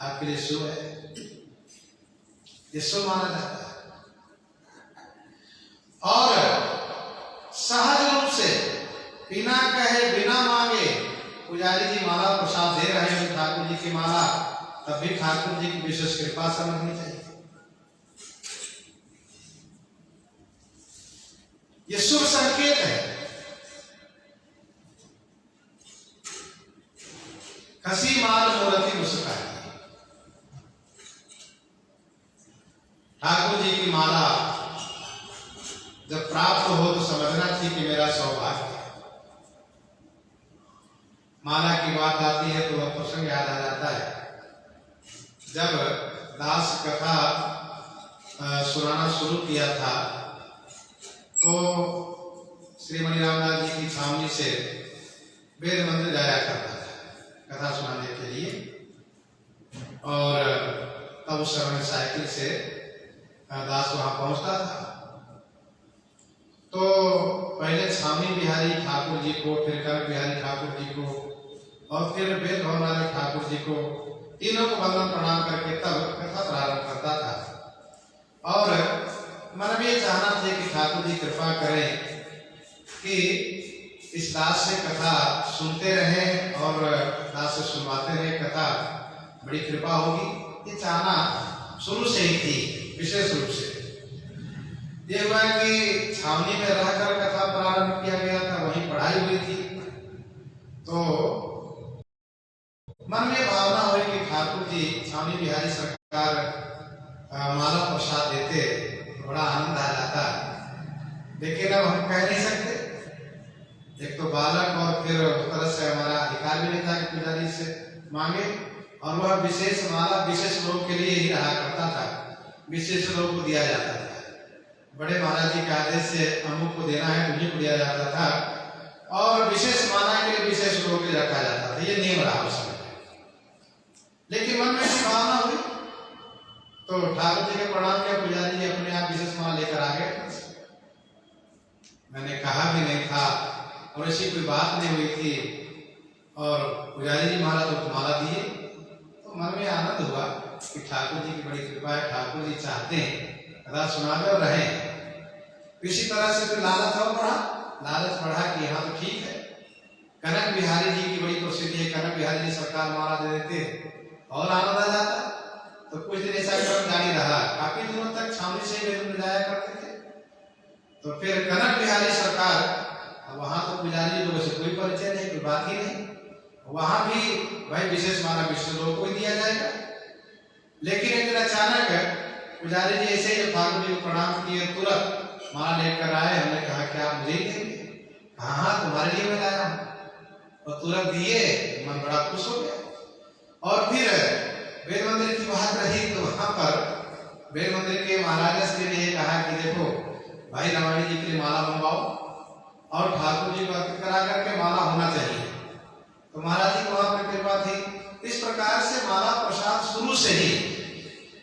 आपके लिए शुभ है, ये शुभ माना जाता है। और सहज रूप से बिना कहे बिना मांगे पुजारी जी माला प्रसाद दे रहे हैं ठाकुर जी की माला, तब भी ठाकुर जी की विशेष कृपा समझनी चाहिए। ये शुभ संकेत है। खसी माल मूर्ति मुस्कुराई। ठाकुर जी की माला जब प्राप्त हो तो समझना चाहिए कि मेरा सौभाग्य है। माला की बात आती है तो वह प्रसंग याद आ जाता है जब दास कथा सुनाना शुरू किया था तो श्रीमणि रामदास जी की छावनी से वेद मंदिर जाया करता था कथा सुनाने के लिए। और तब उस समय साइकिल से दास वहां पहुंचता था। तो पहले छावनी बिहारी ठाकुर जी को, फिर कनक बिहारी ठाकुर जी को और फिर वेद भवनारी ठाकुर जी को, तीनों को वंदन प्रणाम करके तब कथा प्रारंभ करता था। और मन में चाहना था कि ठाकुर जी कृपा करें कि इस दास से कथा सुनते रहें और दास से सुनवाते रहें कथा, बड़ी कृपा होगी। ये चाहना शुरू से ही थी विशेष रूप से। ये हुआ कि छावनी में रहकर कथा प्रारंभ किया गया था, वहीं पढ़ाई हुई थी। तो मन में भावना हुई कि ठाकुर जी छावनी बिहारी सरकार माला प्रसाद देते, बड़ा आनंद आ जाता। लेकिन अब हम कह नहीं सकते, एक तो बालक और फिर उस तरह से हमारा अधिकार भी नहीं था कि पुजारी से मांगे। और वह विशेष माला विशेष लोग के लिए ही रहा करता था, विशेष लोग को दिया जाता था। बड़े महाराज जी के आदेश से अमुक को देना है, उन्हीं को दिया जाता था। और विशेष माला के लिए विशेष लोगों के लिए रखा जाता था, ये नियम रहा उस समय। लेकिन मन में ऐसी भावना हुई तो ठाकुर जी के प्रणाम किया, पुजारी जी अपने आप विशेष माला लेकर आ गए। मैंने कहा भी नहीं था और ऐसी कोई बात नहीं हुई थी और पुजारी जी माला तो माला दिए। तो मन में आनंद हुआ कि ठाकुर जी की बड़ी कृपा है, ठाकुर जी चाहते हैं कथा सुनावे और रहे। इसी तरह से फिर लालच और बढ़ा, लालच बढ़ा कि यहाँ तो ठीक है। कनक बिहारी जी की बड़ी प्रसिद्धि है, कनक बिहारी जी सरकार माला दे देते और आनंद आ जाता। तो कुछ दिन ऐसा क्रम जारी रहा, काफी दिनों तक छावनी से वेद जाया करते थे। तो फिर कनक बिहारी सरकार, वहां तो पुजारी लोगों से कोई परिचय नहीं, कोई बात ही नहीं, वहां भी भाई विशेष माला विशेष लोगों को ही दिया जाएगा। लेकिन एक दिन अचानक पुजारी जी ऐसे ही ठाकुर जी को प्रणाम किए, तुरंत माला लेकर आए। हमने कहा क्या मुझे ही देंगे? हाँ तुम्हारे लिए मैं लाया हूँ। और तुरंत दिए, मन बड़ा खुश हो गया। और फिर वेद मंदिर की बात रही तो वहां पर वेद मंदिर के महाराजा श्री ने कहा कि देखो भाई रामायण जी के लिए माला मंगवाओ और ठाकुर जी को अर्पित करा करके माला होना चाहिए। तो महाराज जी को वहां पर कृपा थी। इस प्रकार से माला प्रसाद शुरू से ही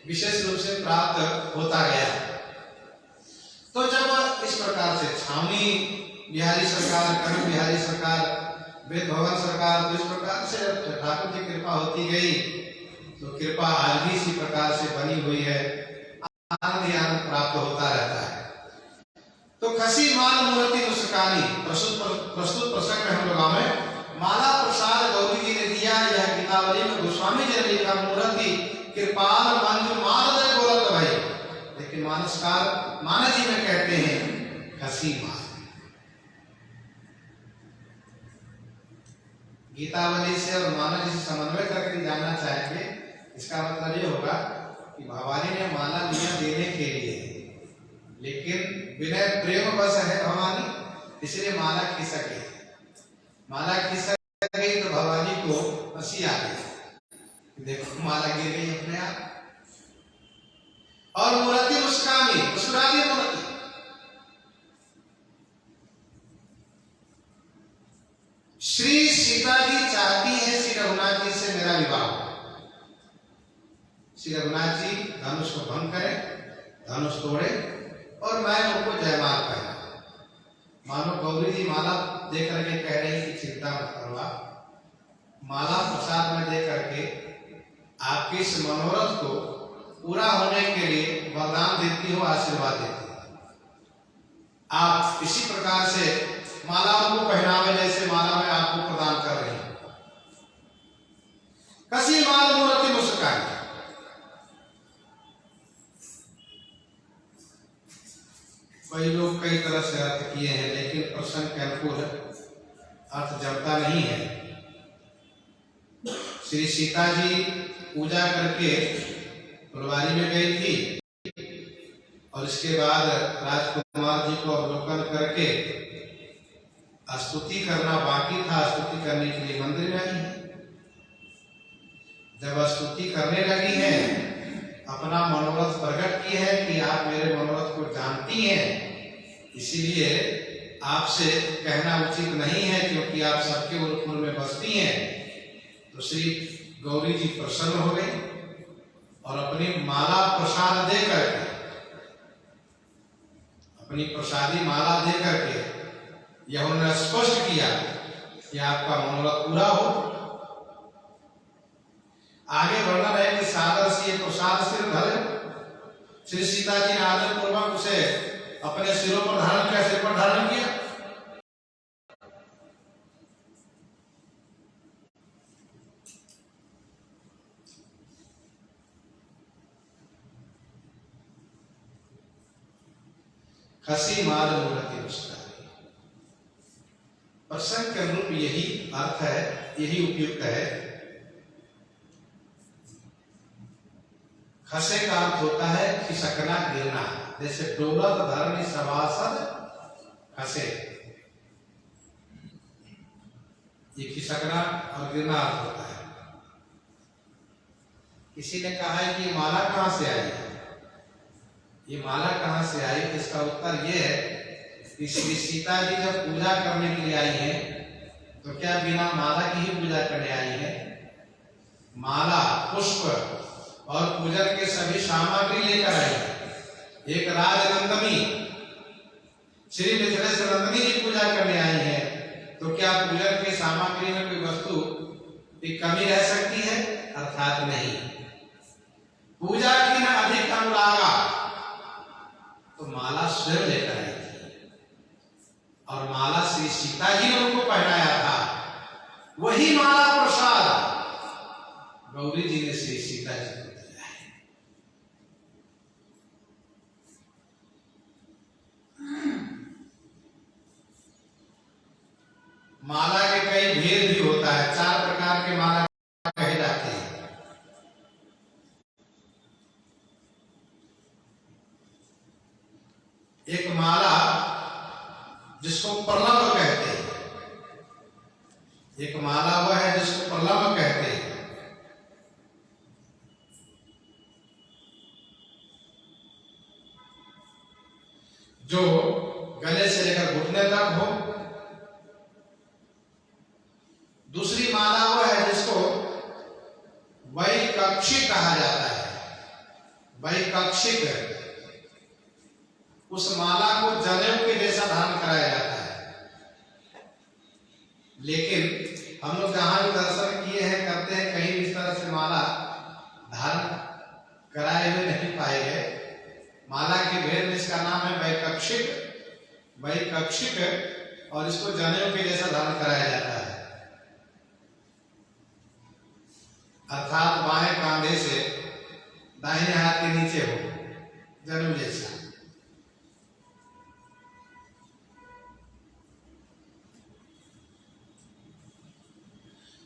विशेष रूप से प्राप्त होता गया। तो जब इस प्रकार से छावनी बिहारी सरकार, कनक बिहारी सरकार, वेद भवन सरकार, तो इस प्रकार से ठाकुर की कृपा होती गई, तो कृपा आज भी इसी प्रकार से बनी हुई है, आनंद ही आनंद प्राप्त होता रहता है। तो खसी माल मूर्ति मुस्कानी प्रस्तुत प्रसंग में हम लोग हमें माला प्रसाद गौरी जी ने दिया। यह गीतावली में गोस्वामी जी ने लिखा, मूर्ति कृपाल मंजू मानद गोरत भाई, लेकिन मानसकार मानस जी में कहते हैं खसी माल। गीतावली से और मानस जी से समन्वय करके जानना चाहेंगे, इसका मतलब ये होगा कि भवानी ने माला लिया देने के लिए, लेकिन विनय प्रेम बस है भवानी, इसलिए माला खिसक गई। माला खिसक गई तो भवानी को हंसी आ गई, देखो माला गिर गई अपने आप। और मूर्ति मुस्कानी, मुस्कुरा दी मूर्ति। श्री सीता जी चाहती है श्री रघुनाथ जी से मेरा विवाह। श्री रघुनाथ जी धनुष को भंग करें, धनुष तोड़े और मैं उनको जयमाल पहना। मानो गौरी जी माला दे करके कह रही कि चिंता मत करवा, माला प्रसाद में दे करके आपके इस मनोरथ को पूरा होने के लिए वरदान देती हो, आशीर्वाद देती हो। आप इसी प्रकार से माला उनको पहनावे जैसे माला मैं आपको प्रदान कर रही हूं। कसी माल मूर्ति मुस्कान। कई लोग कई तरह से अर्थ किए हैं, लेकिन प्रसंग के अनुकूल अर्थ जमता नहीं है। श्री सीता जी पूजा करके फुलवारी में गई थी और इसके बाद राजकुमार जी को अवलोकन करके स्तुति करना बाकी था, स्तुति करने के लिए मंदिर में आई है। जब स्तुति करने लगी है, अपना मनोरथ प्रकट की है कि आप मेरे मनोरथ को जानती हैं, इसीलिए आपसे कहना उचित नहीं है क्योंकि आप सबके उर्फुल में बसती हैं। तो श्री गौरी जी प्रसन्न हो गई और अपनी माला प्रसाद दे करके, अपनी प्रसादी माला दे करके यह उन्होंने स्पष्ट किया कि आपका मनोरथ पूरा हो। आगे वर्णन है कि सादर से प्रसाद सिर धरे। श्री सीता जी ने आदर पूर्वक उसे अपने सिरों पर धारण किया, सिर पर धारण किया। खसी माल मूर्ति मुस्कानी। प्रसंग के अनुरूप यही अर्थ है, यही उपयुक्त है। खसे का अर्थ होता है खिसकना, गिरना, जैसे डोलत धरणी सभासद खसे, ये खिसकना और गिरना अर्थ होता है। किसी ने कहा है कि माला कहां से आई, ये माला कहां से आई? इसका उत्तर ये है कि श्री सीता जी जब पूजा करने के लिए आई हैं, तो क्या बिना माला की ही पूजा करने आई है? माला, पुष्प और पूजन के सभी सामग्री लेकर आई है। एक राजनंदनी श्री मिथिलेश नंदनी जी पूजा करने आई है, तो क्या पूजन के सामग्री में कोई वस्तु की कमी रह सकती है? अर्थात नहीं। पूजा की न अधिक अनुरागा, तो माला स्वयं लेकर आई थी और माला श्री सीता जी ने उनको पहनाया था। वही माला प्रसाद गौरी जी ने श्री सीता जी को दिया है। माला के कई भेद भी होता है, 4 प्रकार के माला कहे जाते हैं। एक माला जिसको प्रलंब कहते हैं, एक माला वह है जिसको प्रलंब कहते हैं। जो गले से लेकर घुटने तक हो। दूसरी माला वह है जिसको वैकक्षी कहा जाता है, वैकक्षिक, उस माला को जनेऊ के जैसा धारण कराया जाता है। लेकिन हम लोग जहां भी दर्शन किए हैं, करते हैं, कहीं इस तरह से माला धारण कराए हुए नहीं पाए गए। माला के भेद में इसका नाम है वैकक्षिक। वैकक्षिक, और इसको जनेऊ के जैसा धारण कराया जाता है, अर्थात बाएं कांधे से दाहिने हाथ के नीचे हो, जनेऊ जैसा।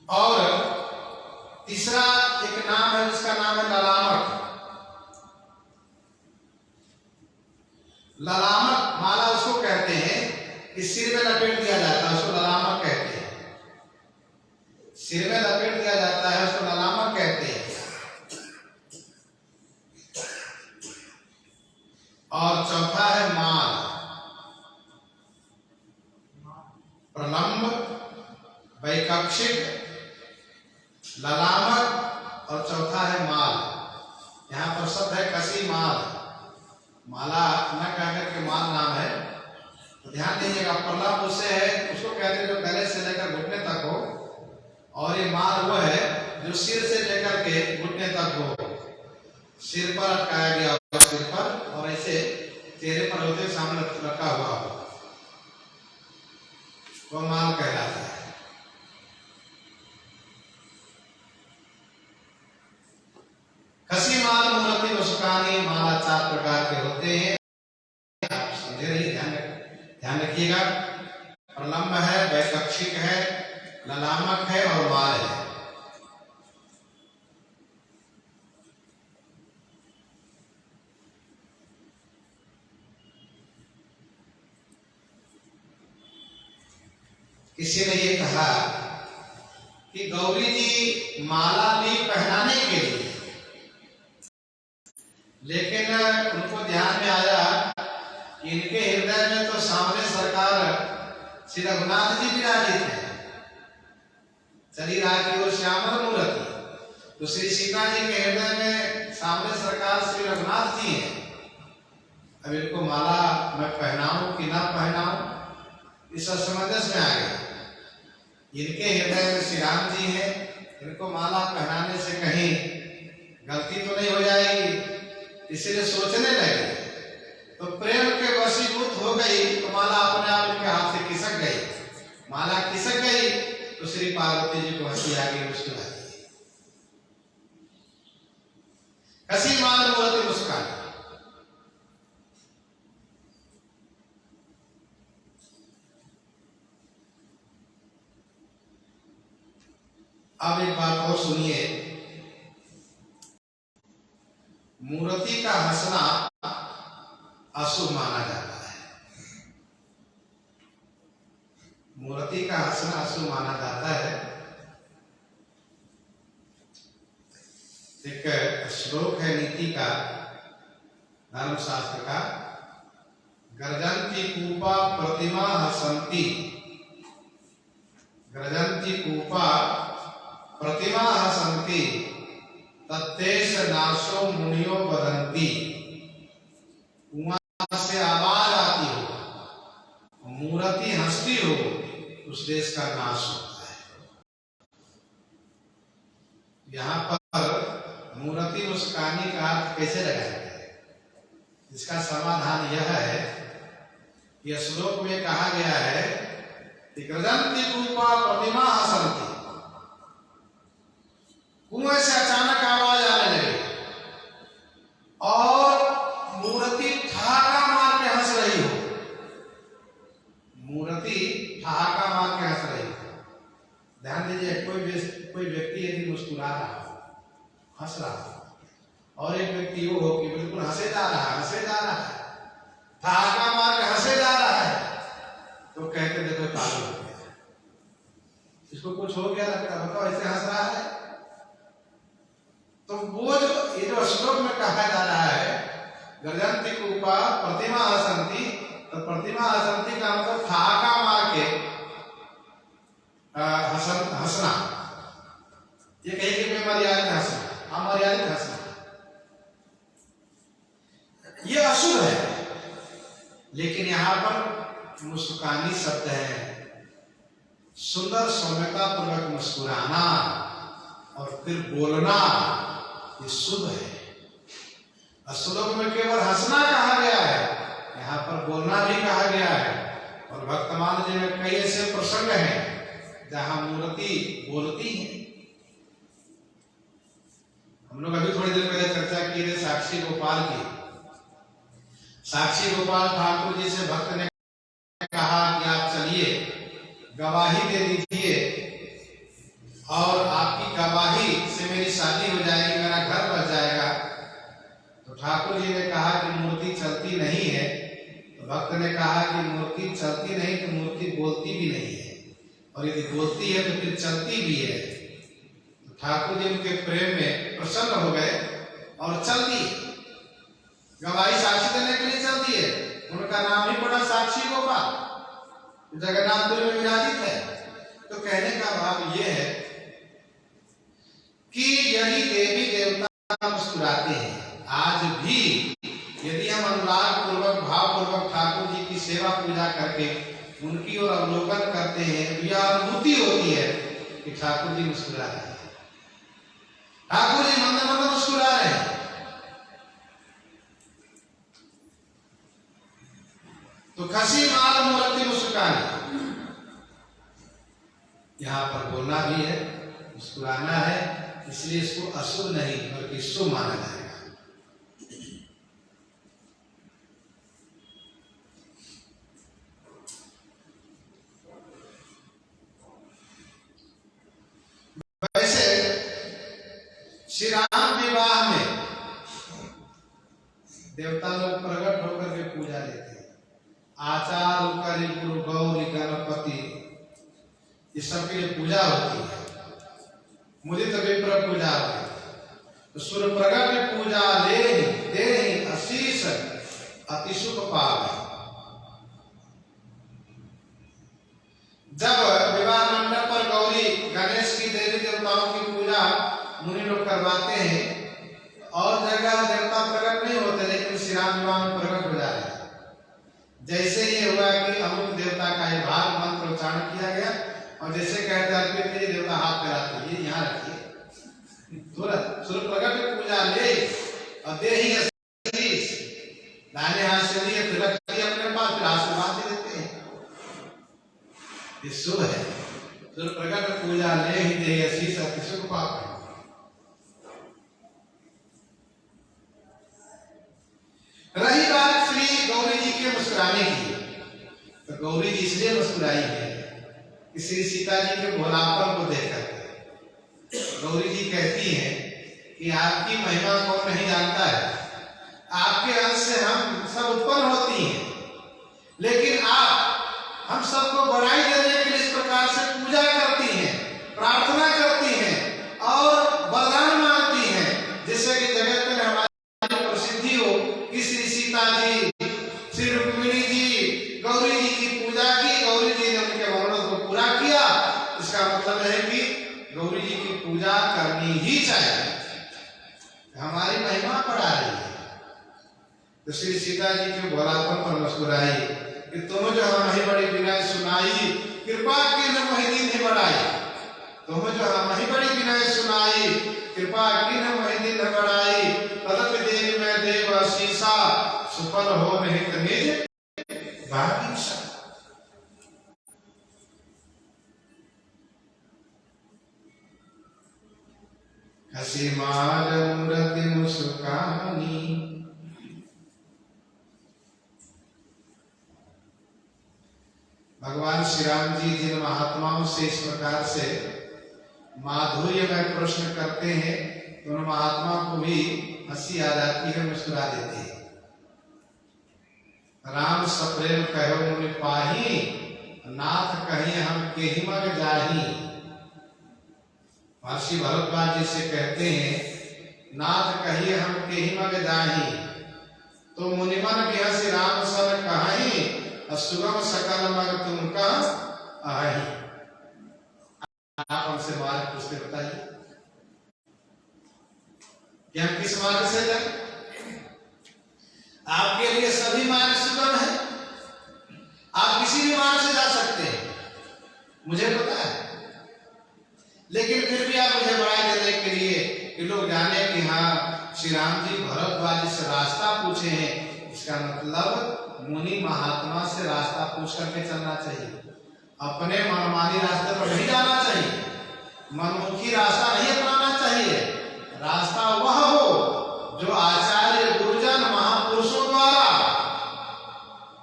और तीसरा एक नाम है, उसका नाम है ललामक। ललामक माला उसको कहते हैं कि सिर में लपेट दिया जाता है, उसको ललामक कहते हैं। सिर में लपेट दिया जाता है, उसको ललामक कहते हैं। और चौथा है माल, प्रलंब, वैकक्षिक, ललामक और चौथा है माल। यहाँ पर शब्द है कसी माल। माला न कहकर के माल नाम है, तो ध्यान दीजिएगा। प्रलंब उसे है, उसको कहते हैं जो गले से लेकर घुटने तक हो, और ये माल वो है जो सिर से लेकर के घुटने तक हो, सिर पर अटकाया गया हो, सिर पर, और ऐसे चेहरे पर होते सामने रखा हुआ हो, वो माल कहलाता है। खसी माल मूर्ति मुस्कानी माला 4 प्रकार के होते हैं, आप समझे रहिए, ध्यान रखिएगा। प्रलंब है, वैकक्षिक है, ललामक है और माल है। किसी ने ये कहा कि गौरी जी माला ली पहनाने के लिए, लेकिन उनको ध्यान में आया कि इनके हृदय में तो सामने सरकार श्री रघुनाथ जी विराजित है, चली राह की ओर श्यामल मूर्ति, तो श्री सीता जी के हृदय में सामने सरकार श्री रघुनाथ जी है। अब इनको माला मैं पहनाऊं कि ना पहनाऊं, इस असमंजस में आ गया। इनके हृदय में श्री राम जी है, इनको माला पहनाने से कहीं गलती तो नहीं हो जाएगी, इसलिए सोचने लगे। तो प्रेम के वशीभूत हो गई, तो माला अपने आप इनके हाथ से खिसक गई। माला खिसक गई तो श्री पार्वती जी को हंसी आ गई, मुस्कुरा दी। हंसी माल मूर्ति मुस्कान। अब एक बात और सुनिए, मूर्ति का हंसना अशुभ माना जाता है। मूर्ति का हंसना अशुभ माना जाता है। एक श्लोक है नीति का, धर्मशास्त्र का, गर्जन्ति कूपा प्रतिमा हसन्ति, गर्जन्ति कूपा प्रतिमा हसन्ति, तत्तेष नाशो मुनियो वदन्ति। कुआं से आवाज आती हो, मूर्ति हंसती हो, उस देश का नाश होता है। यहाँ पर मूर्ति मुस्कानी का अर्थ कैसे लगाया गया है? इसका समाधान यह है कि श्लोक में कहा गया है कि गर्जन्ति कूपा प्रतिमा हसन्ति, कुएं से अचानक आवाज आने लगी और मूर्ति ठहाका मार के हंस रही हो, मूर्ति ठहाका मार के हंस रही हो। ध्यान दीजिए, कोई व्यक्ति यदि मुस्कुरा रहा हो, हंस रहा हो, और एक व्यक्ति वो हो कि बिल्कुल हंसे जा रहा है, ठहाका मार के हंसे जा रहा है, तो कहते देखो पागल हो गया, इसको कुछ हो गया लगता, बताओ ऐसे हंस रहा है। तो वो जो ये जो श्लोक में कहा जा रहा है गर्जन्ति कूपा प्रतिमा हसन्ति, तो प्रतिमा हसन्ति का मतलब ठहाका मार के हंसना, ये कहीं कि मर्यादित हंसना, अमर्यादित हंसना। मुस्कानी शब्द है। सुंदर सौम्यता पूर्वक मुस्कुराना और फिर बोलना ये शुभ है। श्लोक में केवल हंसना कहा गया है, यहाँ पर बोलना भी कहा गया है। और भक्तमान जी में कई ऐसे प्रसंग हैं जहां मूर्ति बोलती है। हम लोग अभी थोड़ी देर पहले चर्चा की थी साक्षी गोपाल की। साक्षी गोपाल ठाकुर जी से भक्त ने कहा कि आप चलिए गवाही दे दीजिए और आपकी गवाही से मेरी शादी हो जाएगी, मेरा घर बच जाएगा। तो ठाकुर जी ने कहा कि मूर्ति चलती नहीं है। तो भक्त ने कहा कि मूर्ति चलती नहीं तो मूर्ति बोलती भी नहीं है, और यदि बोलती है तो फिर चलती भी है। तो ठाकुर जी उनके प्रेम में प्रसन्न हो गए और चलती है, गवाही साक्षी देने के लिए चलती है। उनका नाम ही पड़ा साक्षी गोपाल, जगन्नाथपुरी में विराजित है। तो कहने का भाव यह है कि यदि देवी देवता मुस्कुराते हैं, आज भी यदि हम अनुराग पूर्वक भाव पूर्वक ठाकुर जी की सेवा पूजा करके उनकी ओर अवलोकन करते हैं, तो यह अनुभूति होती है कि ठाकुर जी मुस्कुरा रहे हैं, ठाकुर जी मंद मंद मुस्कुरा रहे हैं। तो खसी माल मूर्ति मुस्कुरानी, यहाँ पर बोलना भी है, मुस्कुराना है, इसलिए इसको अशुभ नहीं बल्कि शुभ माना जाएगा। वैसे श्री राम विवाह में देवता लोग प्रकट होकर के पूजा लेते हैं। आचार करी गुरु गौरी गणपति, इस सब की पूजा होती है। मुदित विप्र पूजा होती है। तो सूर्य प्रगट पूजा ले दे आशीष अति सुख पावे। जब विवाह मंडप पर गौरी गणेश की देवी देवताओं की पूजा मुनि लोग करवाते हैं, और जगह देवता प्रकट नहीं होते, लेकिन श्री राम विवाह में प्रकट हो जाते हैं। जैसे ये हुआ कि अमुक देवता का ये भाग मंत्र उच्चारण किया गया, और जैसे कहते हैं अर्पित कीजिए, देवता हाथ फैलाते हैं, यहाँ रखिए, तुरंत सूर्य प्रकट पूजा ले और दे ही आशीष, दाहिने हाथ से लिए फिर रखिए अपने पास, फिर आशीर्वाद दे देते हैं। ये शुभ है। सूर्य प्रकट पूजा ले ही दे आशीष अति सुख पावे। रही बात श्री गौरी जी के मुस्कुराने की, तो गौरी जी इसलिए मुस्कुराई है कि श्री सीता जी के भोलापन को देखकर गौरी जी कहती हैं कि आपकी महिमा कौन नहीं जानता है, आपके अंश से हम सब उत्पन्न होती हैं, लेकिन आप हम सबको बड़ाई देने के लिए इस प्रकार से पूजा करती हैं, प्रार्थना करती हैं और वरदान मांगती हैं, जिससे कि जगत में हमारी प्रसिद्धि हो कि श्री सीता जी, श्री रुक्मिणी जी गौरी जी की पूजा की, गौरी जी ने उनके मनोरथ को पूरा किया। इसका मतलब है कि गौरी जी की पूजा करनी ही चाहिए, हमारी महिमा बढ़ा रही है। तो श्री सीता जी के भोलापन पर मुस्कुराई कि तुम जो हमारी बड़ी विनय सुनाई, कृपा की न मोहि दिन बढ़ाई। तुम जो हमारी बड़ी विनय सुनाई, कृपा की न मोहि दिन बढ़ाई। तदपि देव मैं देव आशीषा, सुफल हो निहित निज भागीशा। हसी माल मूर्ति मुस्कानी, भगवान श्री राम जी जिन महात्माओं से इस प्रकार से माधुर्य में प्रश्न करते हैं, तो उन महात्मा को भी हंसी आ जाती है, मुस्कुरा देते हैं। राम सप्रेम कहो मुनि पाही, नाथ कहिए हम केहि मग जाही। महर्षि भरद्वाज जी से कहते हैं, नाथ कहिए हम केहि मग जाही, तो मुनिमन बिहसि राम सन कहाही, सुगम सकल मग तुम का आही। आप हमसे मार्ग पूछते, बताइए कि हम किस मार्ग से जाए? आपके लिए सभी मार्ग सुगम है, आप किसी भी मार्ग से जा सकते हैं, मुझे पता है, लेकिन फिर भी आप मुझे बड़ाई देने के लिए कि लोग जाने कि हाँ श्री राम जी भरद्वाज से रास्ता पूछे हैं, इसका मतलब मुनि महात्मा से रास्ता पूछ करके चलना चाहिए। अपने मनमानी रास्ते पर नहीं जाना चाहिए, मनमुखी रास्ता नहीं अपनाना चाहिए। रास्ता वह हो जो आचार्य गुरुजन महापुरुषों द्वारा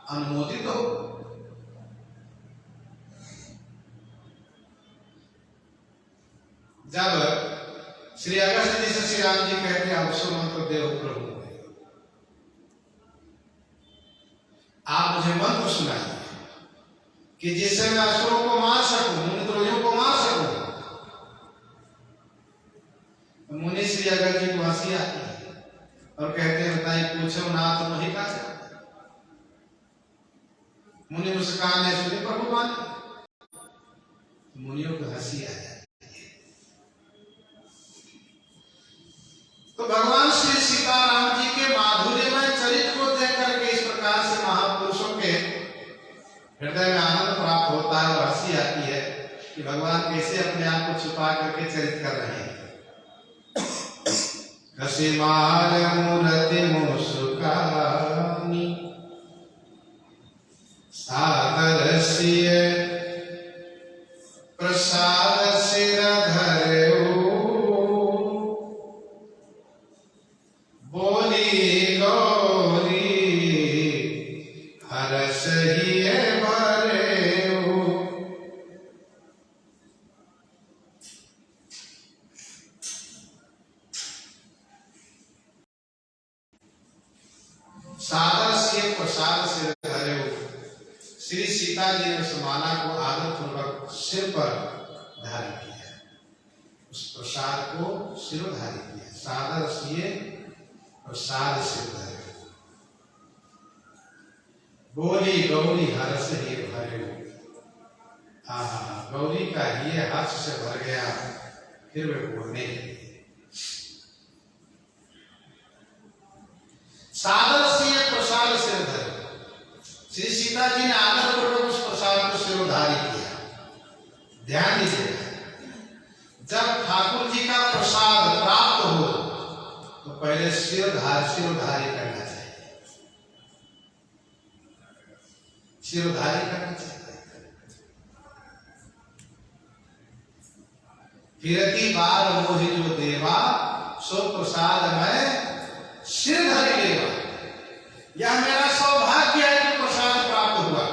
अनुमोदित हो। जब श्री अगस्त जी से श्री राम जी कहते हैं अवसर मंत्र देव प्रभु, आप मुझे मंत्र सुनाइए कि जिससे मैं असुरों को मार सकूं, मुनिद्रोहियों को मार सकूं। मुनि श्री अगस्त जी को हंसी आती है और कहते हैं बताइए, पूछो ना तो वही का। मुनि मुस्कान है सुनी प्रभु मान, मुनियों को हंसी आ जाती है। तो भगवान श्री सीताराम जी के माधुर्यमय चरित्र को देख करके इस प्रकार से महापुरुषों के हृदय में आनंद प्राप्त होता है और हंसी आती है कि भगवान कैसे अपने आप को छुपा करके चरित्र कर रहे हैं। कसिमार मूर्ति मुस्कानी सादर सिय प्रसाद सिर धरे बोली गौरी हरस ही भरे। सादर से प्रसाद से धरे हो, श्री सीता जी ने उस माला को आदर पूर्वक सिर पर धारण किया, उस प्रसाद को सिरोधारी किया। सादर से प्रसाद से धरे बोली गौरी हर्ष ही भरे। गौरी का ये हर्ष से भर गया, फिर वे बोलने लगे। सादर से प्रसाद से धरे, श्री सीता जी ने आदर पूर्वक उस प्रसाद को सिरोधारी किया। ध्यान दीजिएगा, जब ठाकुर जी का प्रसाद प्राप्त हो तो पहले सिरोधारी करना चाहिए, सिरोधारी करना चाहिए। फिरती बार मोहि जो देवा, सो प्रसाद मैं सिर धरि लेवा। यह मेरा सौभाग्य है कि प्रसाद प्राप्त हुआ।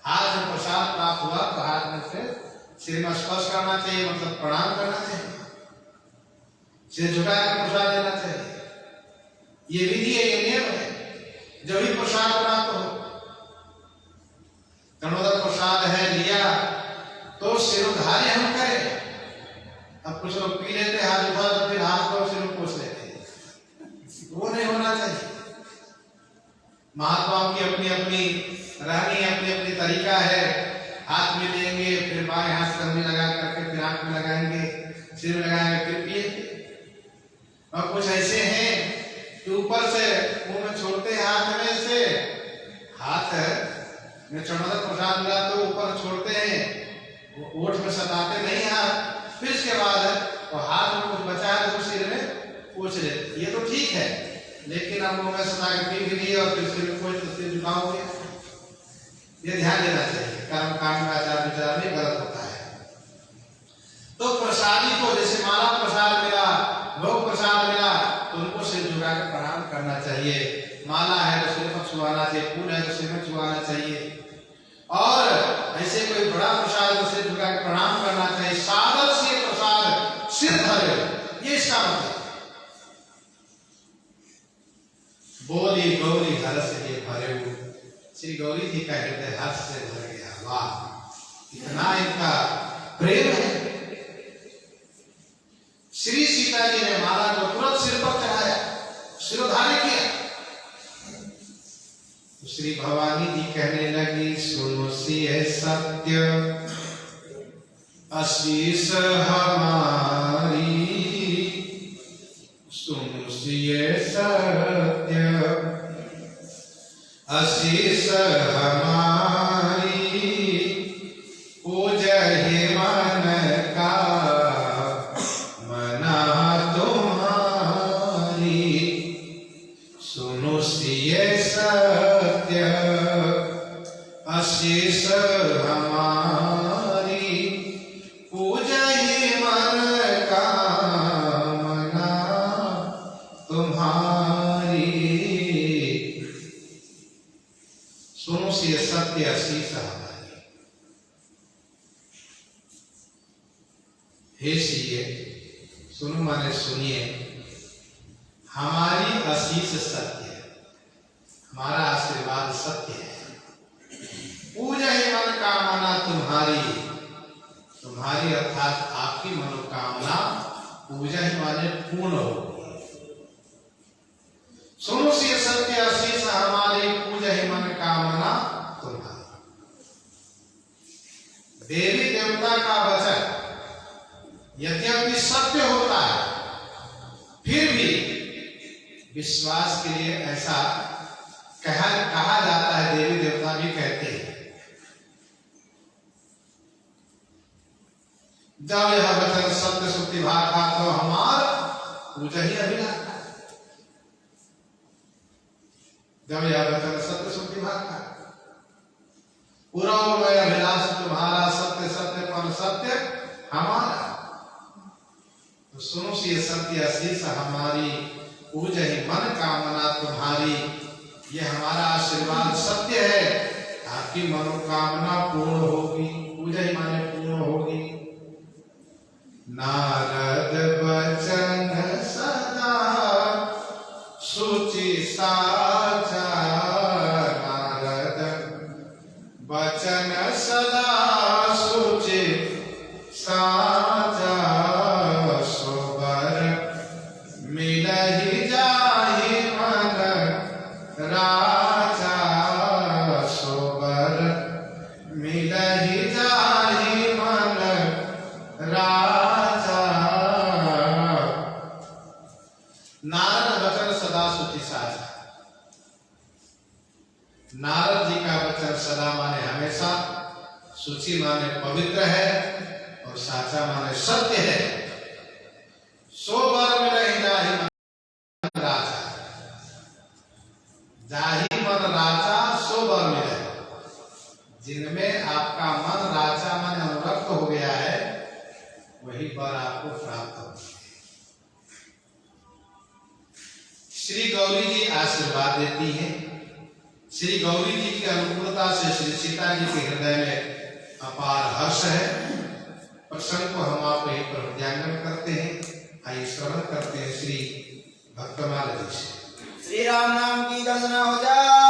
हाथ में प्रसाद प्राप्त हुआ तो हाथ में से सिर में स्पर्श करना चाहिए, मतलब प्रणाम करना चाहिए, सिर झुका कर प्रसाद देना चाहिए। ये विधि है, ये नियम है। जब भी प्रसाद प्राप्त हो, कणोदक प्रसाद है लिया तो सिरोधारी हम करें। अब कुछ लोग पी लेते हाथ उठा तो फिर हाथ को सिर पोछ लेते, वो नहीं होना चाहिए। महात्माओं की अपनी अपनी रहनी, अपनी अपनी तरीका है। हाथ में लेंगे, फिर बाएं हाथ से कंघी लगा करके फिर आंख में लगाएंगे, सिर में लगाएंगे, फिर पिए। और कुछ ऐसे हैं कि ऊपर से मुंह में छोड़ते हाथ में से, हाथ में चढ़ोदक प्रसाद मिला तो ऊपर छोड़ते हैं, ओठ में सताते नहीं हाथ। फिर इसके बाद वो हाथ में कुछ बचा है तो सिर में पोंछ लेते। ये तो ठीक है, लेकिन अब मुंह में सता के पी भी लिए और फिर सिर में पोंछ तो सिर झुकाओगे, ये ध्यान देना चाहिए। कर्म कांड में आचार विचार में गलत होता है। तो प्रसादी को जैसे माला प्रसाद मिला, भोग प्रसाद मिला, तो उनको सिर झुका कर प्रणाम करना चाहिए। माला है तो सिर पर छुआना चाहिए, फूल है तो सिर में छुआना चाहिए। और ऐसे कोई बड़ा प्रसाद तो सिर झुका कर प्रणाम करना चाहिए। सादर से प्रसाद सिर धरे, ये इसका मतलब। बोली गौरी हर्ष ये भरे। श्री गौरी जी का हृदय हर्ष से भर गया। वाह, इतना इनका प्रेम है। श्री सीता जी ने माला को तुरंत सिर पर चढ़ाया, सिरोधारी किया। तो श्री भवानी जी कहने लगी, सुनो सिए सत्य आशीष हमारी, सुनो सिए सत्य आशीष हमारी। सुनो माने सुनिए, हमारी आशीष सत्य है, हमारा आशीर्वाद सत्य है। पूजा ही मन कामना तुम्हारी, तुम्हारी अर्थात आपकी मनोकामना पूजा ही माने पूर्ण हो। सुनो से सत्य आशीष हमारी, पूजा ही मन कामना तुम्हारी। देवी देवता का वचन यद्यपि सत्य होता है, फिर भी विश्वास के लिए ऐसा कहा जाता है, देवी देवता भी कहते हैं। जब यह वचन सत्य सुक्ति भागा तो हमार पूजा ही अभिलाषा। जब यह वचन सत्य सुक्ति भागा, पूरा अभिलाष तुम्हारा, सत्य सत्य पर सत्य हमारा। तो सुनो से सत्य आशीष हमारी, पूजा ही मन कामना तुम्हारी। ये हमारा आशीर्वाद सत्य है, आपकी मनोकामना पूर्ण होगी, पूजा ही माने पूर्ण होगी। नारद वचन सदा सुचि साचा, नारद वचन सदा सुचि साचा, सोबर मिलहि जाहि मन राजा, सोबर मिलहि जाहि मन राजा। नारद वचन सदा सुचि साचा, नारद जी का वचन सदा माने हमेशा, सुचि माने पवित्र है, और साचा माने सत्य है। सो बार मिलहि जाहि मन राजा, जाहि मन राजा सो बार मिले। जिनमें आपका मन राजा मन अनुरक्त हो गया है, वही वर आपको प्राप्त हो। श्री गौरी जी आशीर्वाद देती हैं। श्री गौरी जी की अनुकूलता से श्री सीता जी के हृदय में अपार हर्ष है। प्रसंग को हम आप यहीं पर हृदयांगन करते हैं। आइए श्रवण करते हैं श्री भक्तमाला जी से। श्री राम नाम की गर्जना हो जाए।